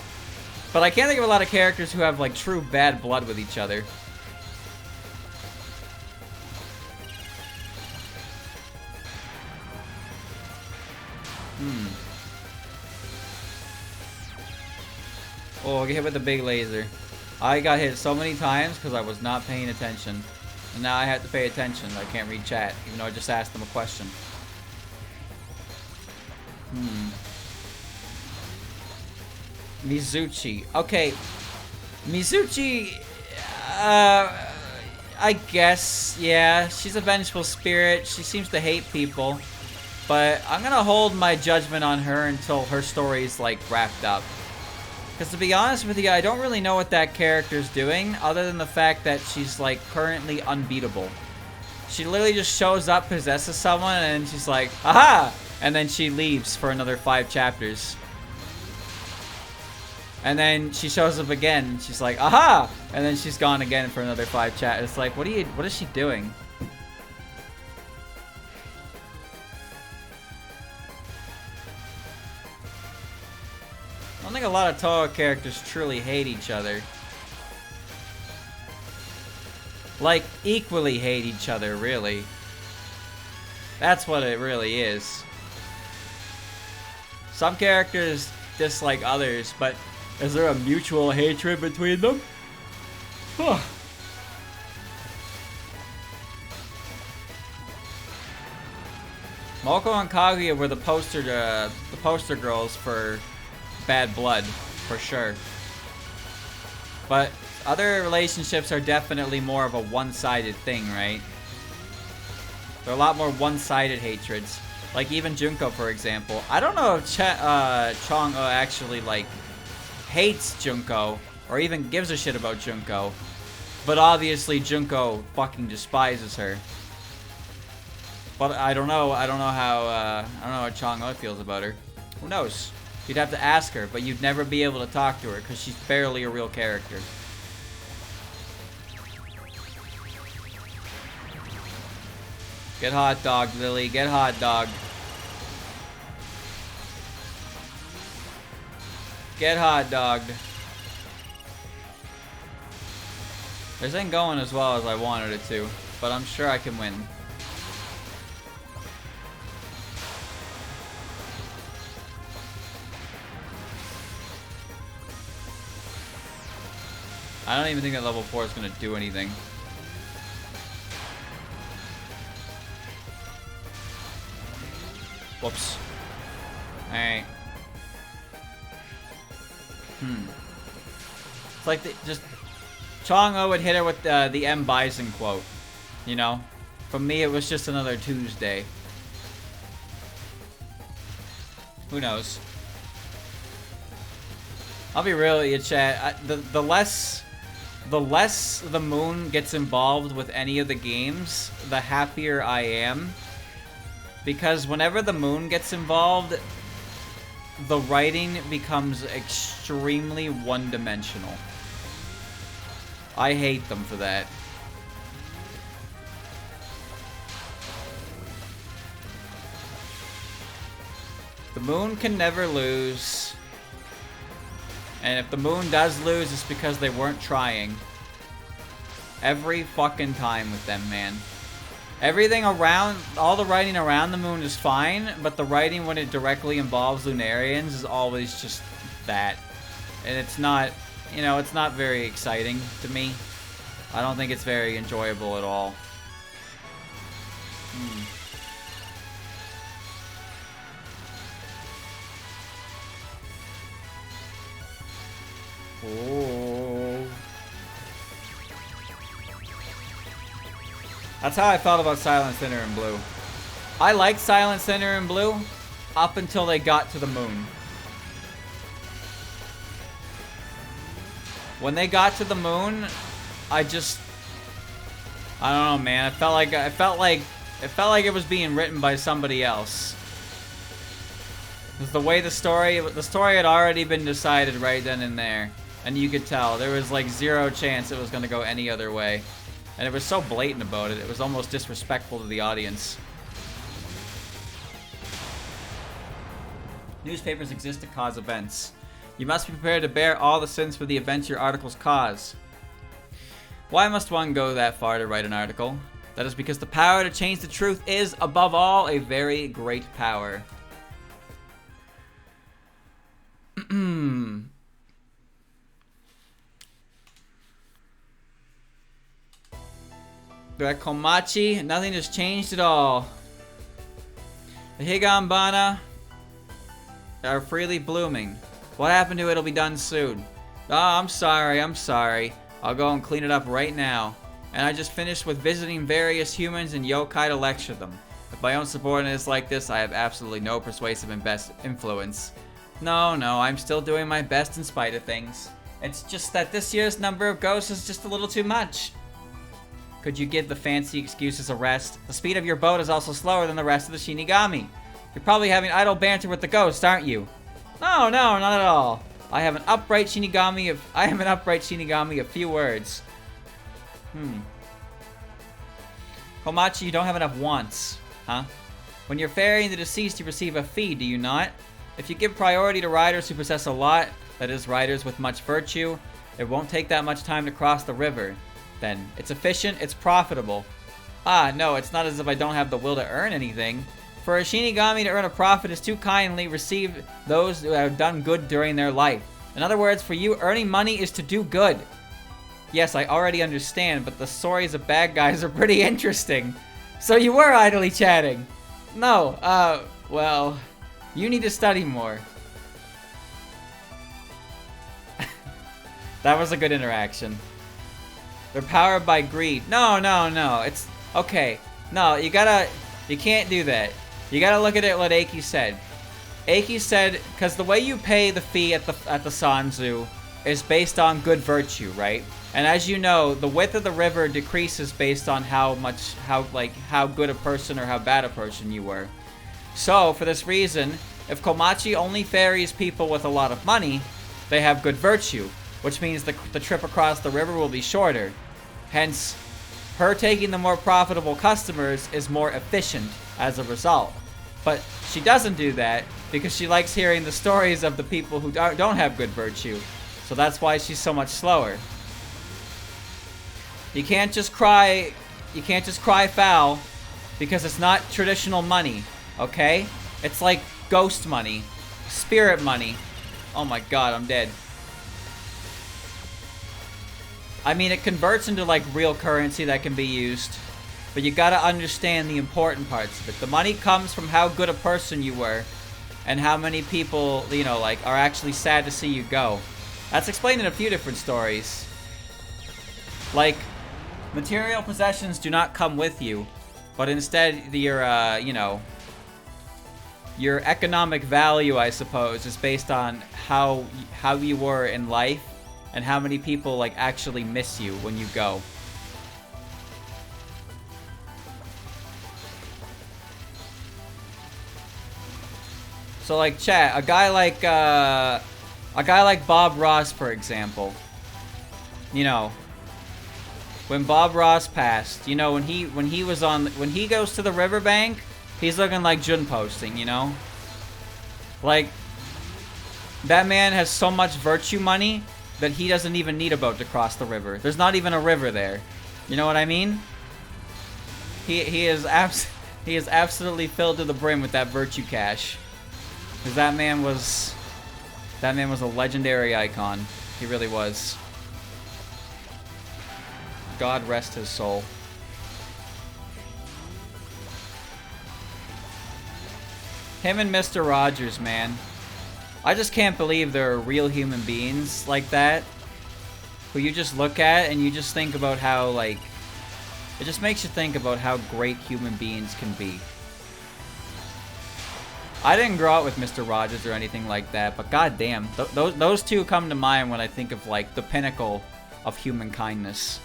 But I can't think of a lot of characters who have, like, true bad blood with each other. Oh, get hit with the big laser. I got hit so many times because I was not paying attention. And now I have to pay attention. I can't read chat, even though I just asked them a question. Mizuchi. Okay. Mizuchi, I guess, yeah. She's a vengeful spirit. She seems to hate people. But I'm gonna hold my judgment on her until her story's, like, wrapped up. Because to be honest with you, I don't really know what that character's doing, other than the fact that she's, like, currently unbeatable. She literally just shows up, possesses someone, and she's like, aha! And then she leaves for another 5 chapters. And then she shows up again, and she's like, aha! And then she's gone again for another 5 chapters. It's like, what is she doing? I don't think a lot of Touhou characters truly hate each other. Like, equally hate each other, really. That's what it really is. Some characters dislike others, but is there a mutual hatred between them? Huh. Moko and Kaguya were the poster girls for bad blood, for sure. But other relationships are definitely more of a one-sided thing, right? There are a lot more one-sided hatreds. Like even Junko, for example. I don't know if Chong actually, like, hates Junko or even gives a shit about Junko. But obviously Junko fucking despises her. But I don't know. I don't know how Chong feels about her. Who knows? You'd have to ask her, but you'd never be able to talk to her because she's barely a real character. Get hot dog, Lily. Get hot dog. Get hot dogged. This ain't going as well as I wanted it to, but I'm sure I can win. I don't even think that level 4 is going to do anything. Whoops. Alright. It's like just Chong-O would hit her with the M. Bison quote. You know? From me, it was just another Tuesday. Who knows? I'll be real with you, chat. The less the moon gets involved with any of the games, the happier I am. Because whenever the moon gets involved, the writing becomes extremely one-dimensional. I hate them for that. The moon can never lose. And if the moon does lose, it's because they weren't trying. Every fucking time with them, man. Everything around, all the writing around the moon is fine, but the writing when it directly involves Lunarians is always just that. And it's not, you know, it's not very exciting to me. I don't think it's very enjoyable at all. Oh. That's how I felt about Silent Sinner in Blue. I liked Silent Sinner in Blue up until they got to the moon. When they got to the moon, I don't know, man. It felt like it was being written by somebody else. The way the story had already been decided right then and there, and you could tell there was like zero chance it was gonna go any other way, and it was so blatant about it. It was almost disrespectful to the audience. Newspapers exist to cause events. You must be prepared to bear all the sins for the events your articles cause. Why must one go that far to write an article? That is because the power to change the truth is, above all, a very great power. The Komachi, nothing has changed at all. The Higambana are freely blooming. What happened to it'll be done soon. Oh, I'm sorry. I'll go and clean it up right now. And I just finished with visiting various humans and yokai to lecture them. If my own subordinate is like this, I have absolutely no persuasive influence. No, I'm still doing my best in spite of things. It's just that this year's number of ghosts is just a little too much. Could you give the fancy excuses a rest? The speed of your boat is also slower than the rest of the Shinigami. You're probably having idle banter with the ghosts, aren't you? No, not at all. I am an upright Shinigami of few words. Komachi, you don't have enough wants, huh? When you're ferrying the deceased, you receive a fee, do you not? If you give priority to riders who possess a lot, that is, riders with much virtue, it won't take that much time to cross the river. Then, it's efficient, it's profitable. Ah, no, it's not as if I don't have the will to earn anything. For a Shinigami to earn a profit is to kindly receive those who have done good during their life. In other words, for you, earning money is to do good. Yes, I already understand, but the stories of bad guys are pretty interesting. So you were idly chatting. No, well, you need to study more. That was a good interaction. They're powered by greed. No, it's okay. No, you can't do that. You gotta look at it what Eiki said. Eiki said, because the way you pay the fee at the Sanzu is based on good virtue, right? And as you know, the width of the river decreases based on how good a person or how bad a person you were. So, for this reason, if Komachi only ferries people with a lot of money, they have good virtue, which means the trip across the river will be shorter. Hence, her taking the more profitable customers is more efficient as a result. But she doesn't do that because she likes hearing the stories of the people who don't have good virtue. So that's why she's so much slower. You can't just cry foul because it's not traditional money, okay? It's like ghost money, spirit money. Oh my god, I'm dead. I mean, it converts into like real currency that can be used, but you gotta understand the important parts of it. The money comes from how good a person you were and how many people, you know, like, are actually sad to see you go. That's explained in a few different stories. Like, material possessions do not come with you, but instead your, you know, your economic value, I suppose, is based on how you were in life and how many people, like, actually miss you when you go. So, like, chat, a guy like Bob Ross, for example, you know, when Bob Ross passed, you know, when he goes to the riverbank, he's looking like Jun posting, you know? Like, that man has so much virtue money that he doesn't even need a boat to cross the river. There's not even a river there. You know what I mean? He is absolutely filled to the brim with that virtue cash. Because that man was a legendary icon. He really was. God rest his soul. Him and Mr. Rogers, man. I just can't believe there are real human beings like that who you just look at and you just think about how, like, it just makes you think about how great human beings can be. I didn't grow up with Mr. Rogers or anything like that, but goddamn, those two come to mind when I think of, like, the pinnacle of human kindness.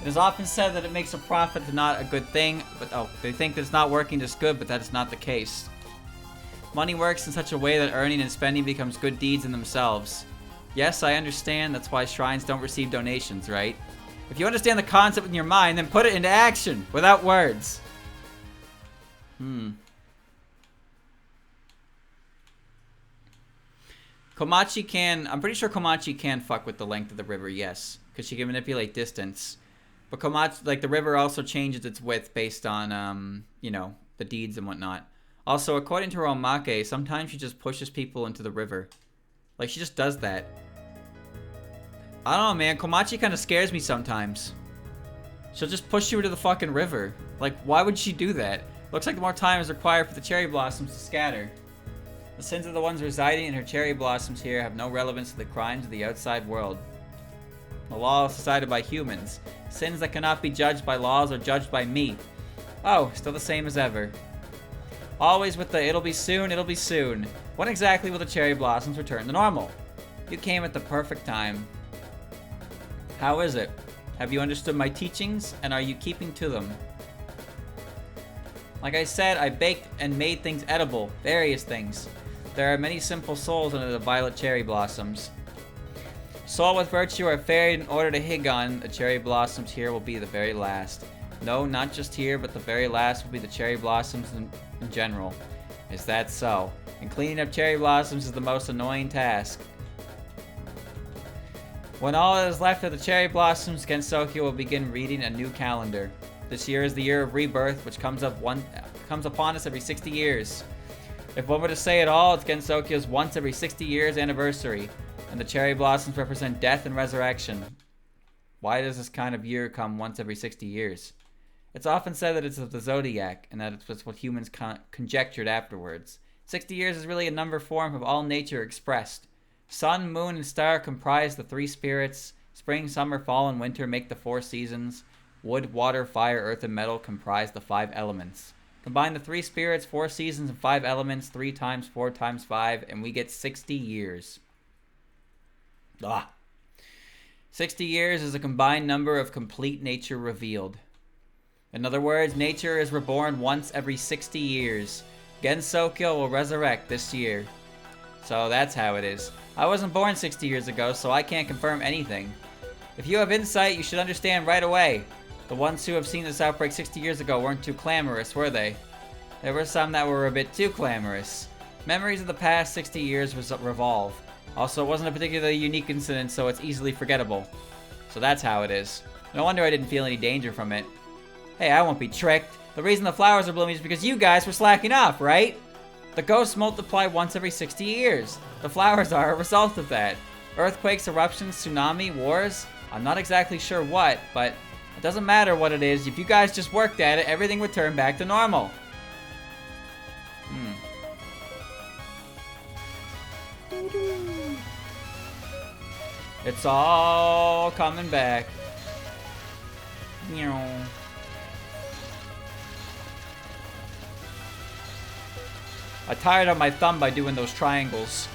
It is often said that it makes a profit not a good thing, but they think that it's not working just good, but that is not the case. Money works in such a way that earning and spending becomes good deeds in themselves. Yes, I understand, that's why shrines don't receive donations, right? If you understand the concept in your mind, then put it into action, without words. Komachi can, I'm pretty sure Komachi can fuck with the length of the river, yes. Because she can manipulate distance. But Komachi, like, the river also changes its width based on, you know, the deeds and whatnot. Also, according to her Omake, sometimes she just pushes people into the river. Like, she just does that. I don't know, man. Komachi kind of scares me sometimes. She'll just push you into the fucking river. Like, why would she do that? Looks like more time is required for the cherry blossoms to scatter. The sins of the ones residing in her cherry blossoms here have no relevance to the crimes of the outside world. The law is decided by humans. Sins that cannot be judged by laws are judged by me. Oh, still the same as ever. Always with the it'll be soon, it'll be soon. When exactly will the cherry blossoms return to normal? You came at the perfect time. How is it? Have you understood my teachings, and are you keeping to them? Like I said, I baked and made things edible, various things. There are many simple souls under the violet cherry blossoms. Soul with virtue are ferried in order to Higan. The cherry blossoms here will be the very last. No, not just here, but the very last will be the cherry blossoms in general. Is that so? And cleaning up cherry blossoms is the most annoying task. When all that is left of the cherry blossoms, Gensokyo will begin reading a new calendar. This year is the year of rebirth, which comes upon us every 60 years. If one were to say it all, it's Gensokyo's once every 60 years anniversary, and the cherry blossoms represent death and resurrection. Why does this kind of year come once every 60 years? It's often said that it's of the zodiac, and that it's what humans conjectured afterwards. 60 years is really a number form of all nature expressed. Sun, moon, and star comprise the three spirits. Spring, summer, fall, and winter make the four seasons. Wood, water, fire, earth, and metal comprise the five elements. Combine the three spirits, 4 seasons, and 5 elements, 3 times 4 times 5, and we get 60 years. 60 years is a combined number of complete nature revealed. In other words, nature is reborn once every 60 years. Gensokyo will resurrect this year. So that's how it is. I wasn't born 60 years ago, so I can't confirm anything. If you have insight, you should understand right away. The ones who have seen this outbreak 60 years ago weren't too clamorous, were they? There were some that were a bit too clamorous. Memories of the past 60 years revolve. Also, it wasn't a particularly unique incident, so it's easily forgettable. So that's how it is. No wonder I didn't feel any danger from it. Hey, I won't be tricked. The reason the flowers are blooming is because you guys were slacking off, right? The ghosts multiply once every 60 years. The flowers are a result of that. Earthquakes, eruptions, tsunami, wars. I'm not exactly sure what, but it doesn't matter what it is. If you guys just worked at it, everything would turn back to normal. It's all coming back. I tired out my thumb by doing those triangles.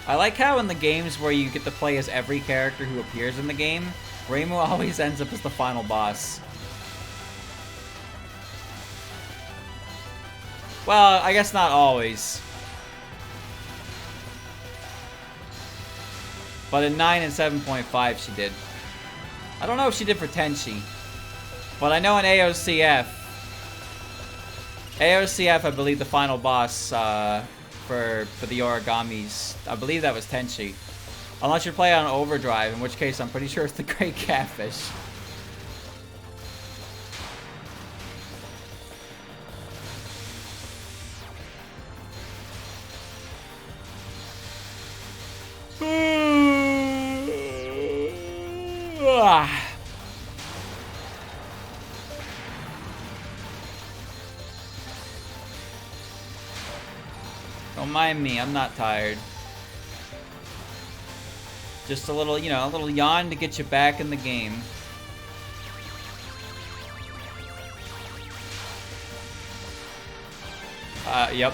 I like how in the games where you get to play as every character who appears in the game, Reimu always ends up as the final boss. Well, I guess not always. But in 9 and 7.5 she did. I don't know if she did for Tenchi. But I know in AOCF, I believe the final boss for the Origamis, I believe that was Tenchi. Unless you play on Overdrive, in which case I'm pretty sure it's the Great Catfish. Don't mind me, I'm not tired. Just a little, you know, a little yawn to get you back in the game. Yep.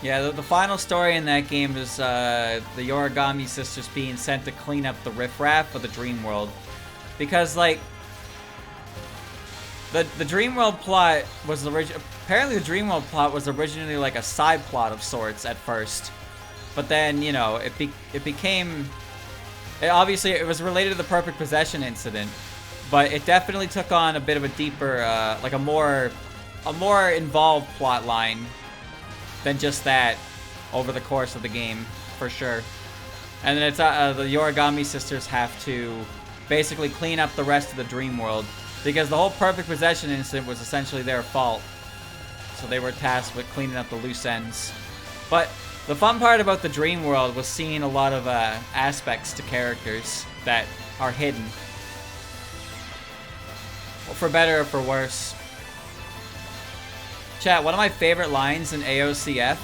Yeah, the final story in that game is the Origami sisters being sent to clean up the riffraff of the dream world. Because, like, the dream world plot was apparently the dream world plot was originally like a side plot of sorts at first. But then, you know, it became... obviously, it was related to the perfect possession incident. But it definitely took on a bit of a deeper, like a more involved plot line than just that over the course of the game, for sure. And then it's the Origami sisters have to basically clean up the rest of the dream world because the whole perfect possession incident was essentially their fault. So they were tasked with cleaning up the loose ends. But the fun part about the dream world was seeing a lot of aspects to characters that are hidden. Well, for better or for worse. Chat, one of my favorite lines in AOCF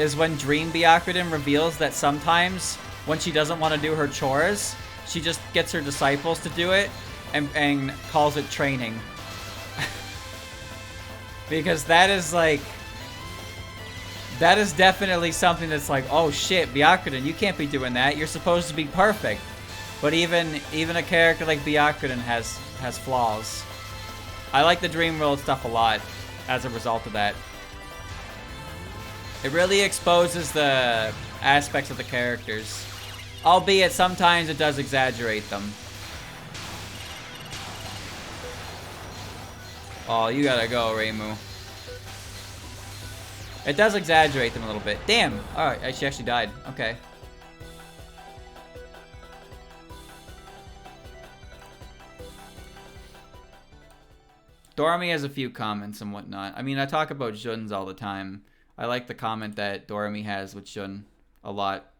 is when Dream Byakuren reveals that sometimes when she doesn't want to do her chores, she just gets her disciples to do it and calls it training. Because that is like... that is definitely something that's like, oh shit, Byakuren, you can't be doing that. You're supposed to be perfect. But even a character like Byakuren has flaws. I like the Dream World stuff a lot as a result of that. It really exposes the aspects of the characters. Albeit sometimes it does exaggerate them. Oh, you gotta go, Reimu. It does exaggerate them a little bit. Damn! Alright, she actually died. Okay. Dorami has a few comments and whatnot. I mean, I talk about Jun's all the time. I like the comment that Dorami has with Jun a lot.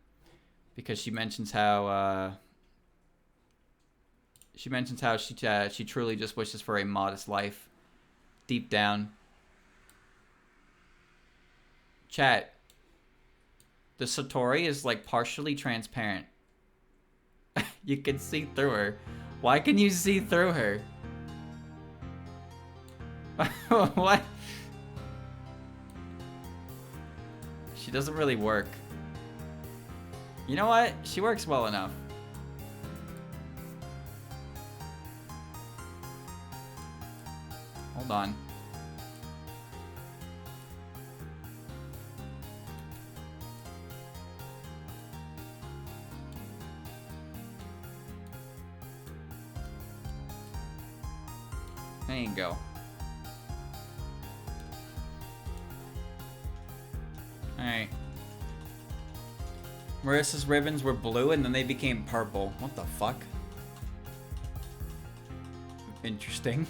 Because she mentions how, she truly just wishes for a modest life. Deep down. Chat. The Satori is, like, partially transparent. You can see through her. Why can you see through her? What? She doesn't really work. You know what? She works well enough. Hold on. There you go. Alright. Marissa's ribbons were blue and then they became purple. What the fuck? Interesting.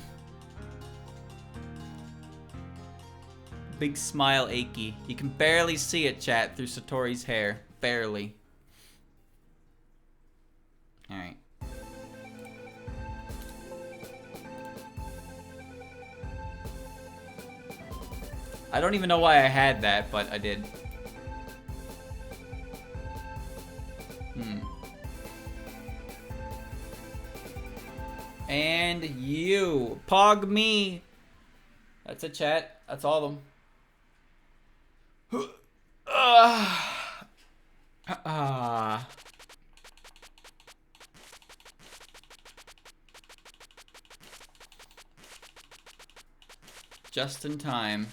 Big smile, Eiki. You can barely see it, chat, through Satori's hair. Barely. Alright. I don't even know why I had that, but I did. And you. Pog me. That's it, chat. That's all of them. Just in time.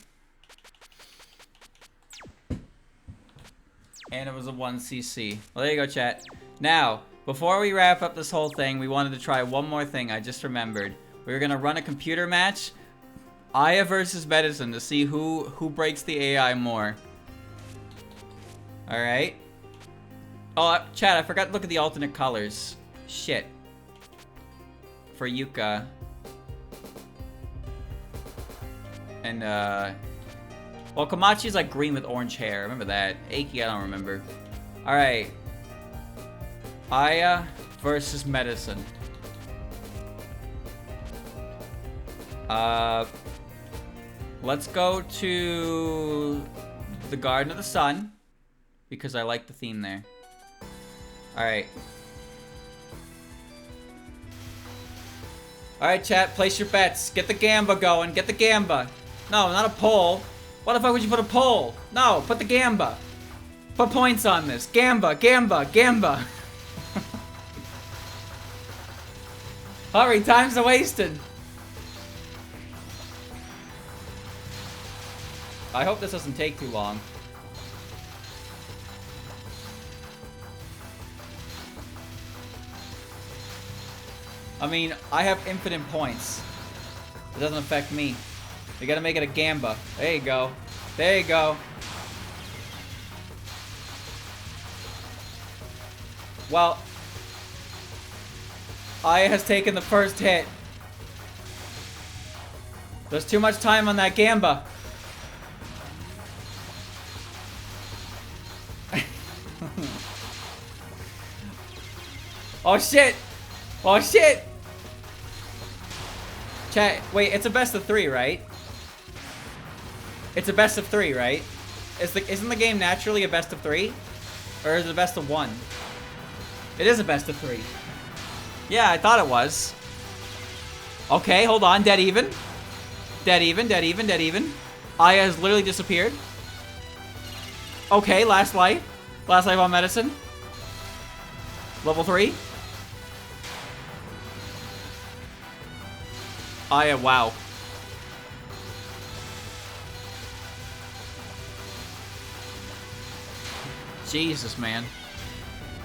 And it was a 1cc. Well, there you go, chat. Now, before we wrap up this whole thing, we wanted to try one more thing I just remembered. We were going to run a computer match. Aya versus Medicine to see who breaks the AI more. Alright. Oh, chat, I forgot to look at the alternate colors. Shit. For Yuka. And, well, Komachi's like green with orange hair. I remember that. Eiki, I don't remember. Alright. Aya versus Medicine. Let's go to the Garden of the Sun. Because I like the theme there. Alright. Alright, chat. Place your bets. Get the Gamba going. Get the Gamba. No, not a poll. Why the fuck would you put a pole? No, put the gamba. Put points on this. Gamba, gamba, gamba. Hurry, time's wasted. I hope this doesn't take too long. I mean, I have infinite points. It doesn't affect me. You gotta make it a gamba. There you go. There you go. Well, Aya has taken the first hit. There's too much time on that gamba. Oh shit! Oh shit! Chat, wait, it's a best of 3, right? It's a best of 3, right? Isn't the game naturally a best of 3? Or is it a best of 1? It is a best of 3. Yeah, I thought it was. Okay, hold on, dead even. Dead even, dead even, dead even. Aya has literally disappeared. Okay, last life. Last life on medicine. Level 3. Aya, wow. Jesus, man.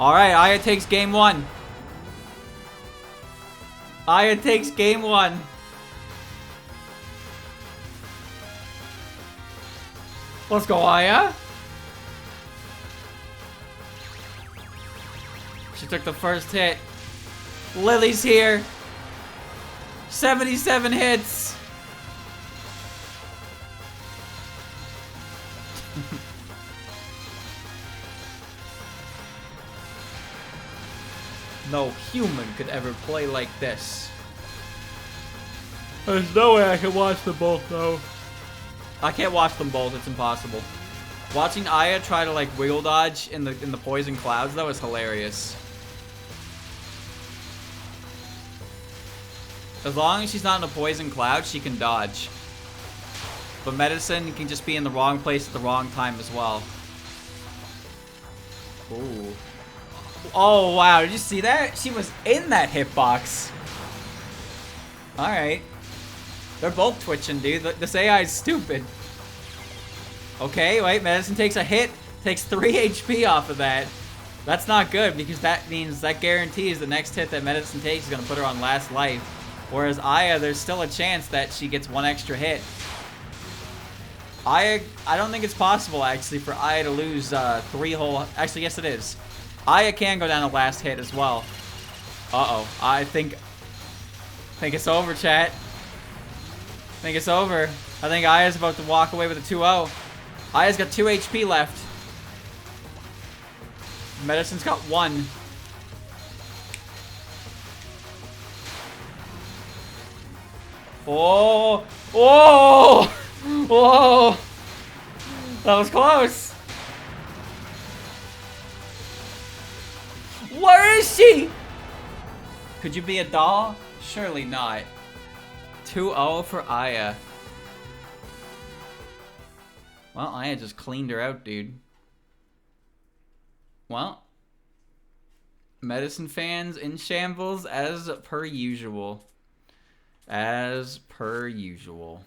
Alright, Aya takes game 1. Aya takes game 1. Let's go, Aya. She took the first hit. Lily's here. 77 hits. No human could ever play like this. There's no way I can watch them both, though. I can't watch them both. It's impossible. Watching Aya try to like wiggle dodge in the poison clouds, though, is hilarious. As long as she's not in a poison cloud, she can dodge. But medicine can just be in the wrong place at the wrong time as well. Ooh. Oh, wow. Did you see that? She was in that hitbox. Alright. They're both twitching, dude. This AI is stupid. Okay, wait. Medicine takes a hit. Takes 3 HP off of that. That's not good, because that means that guarantees the next hit that medicine takes is going to put her on last life. Whereas Aya, there's still a chance that she gets 1 extra hit. Aya, I don't think it's possible, actually, for Aya to lose 3 whole... Actually, yes, it is. Aya can go down to last hit as well. Uh-oh. I think it's over, chat. I think it's over. I think Aya's about to walk away with a 2-0. Aya's got 2 HP left. Medicine's got 1. Oh! Oh! Oh! That was close! Where is she? Could you be a doll? Surely not. 2-0 for Aya. Well, Aya just cleaned her out, dude. Well, medicine fans in shambles as per usual. As per usual.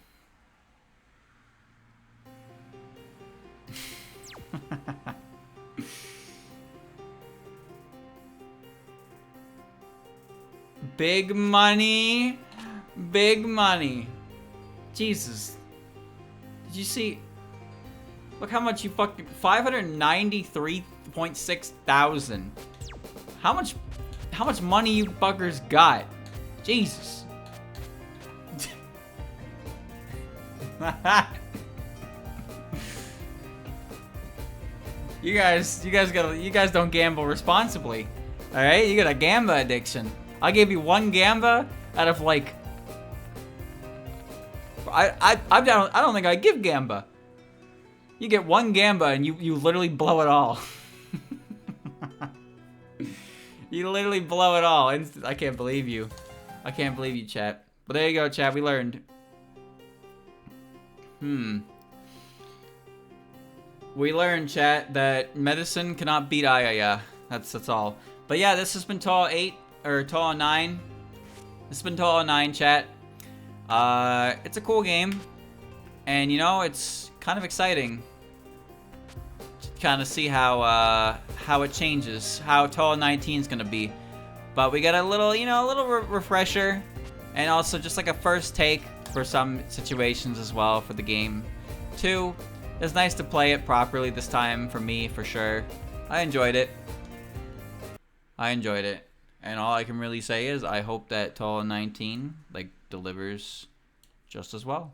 Big money. Big money. Jesus. Did you see? Look how much you fucking... 593.6 thousand. How much money you fuckers got? Jesus. You guys don't gamble responsibly. Alright? You got a gamba addiction. I gave you 1 gamba out of like... I don't think I give gamba. You get 1 gamba and you literally blow it all. You literally blow it all. I can't believe you. I can't believe you, chat. But there you go, chat. We learned. We learned, chat, that medicine cannot beat Ayaya. That's all. But yeah, this has been Touhou 8 or Touhou 9. This has been Touhou 9, chat. It's a cool game, and you know, it's kind of exciting to kind of see how it changes, how Touhou 19 is gonna be. But we got a little, you know, a little refresher, and also just like a first take for some situations as well for the game. 2, it's nice to play it properly this time for me, for sure. I enjoyed it. And all I can really say is I hope that Touhou 19 like delivers just as well.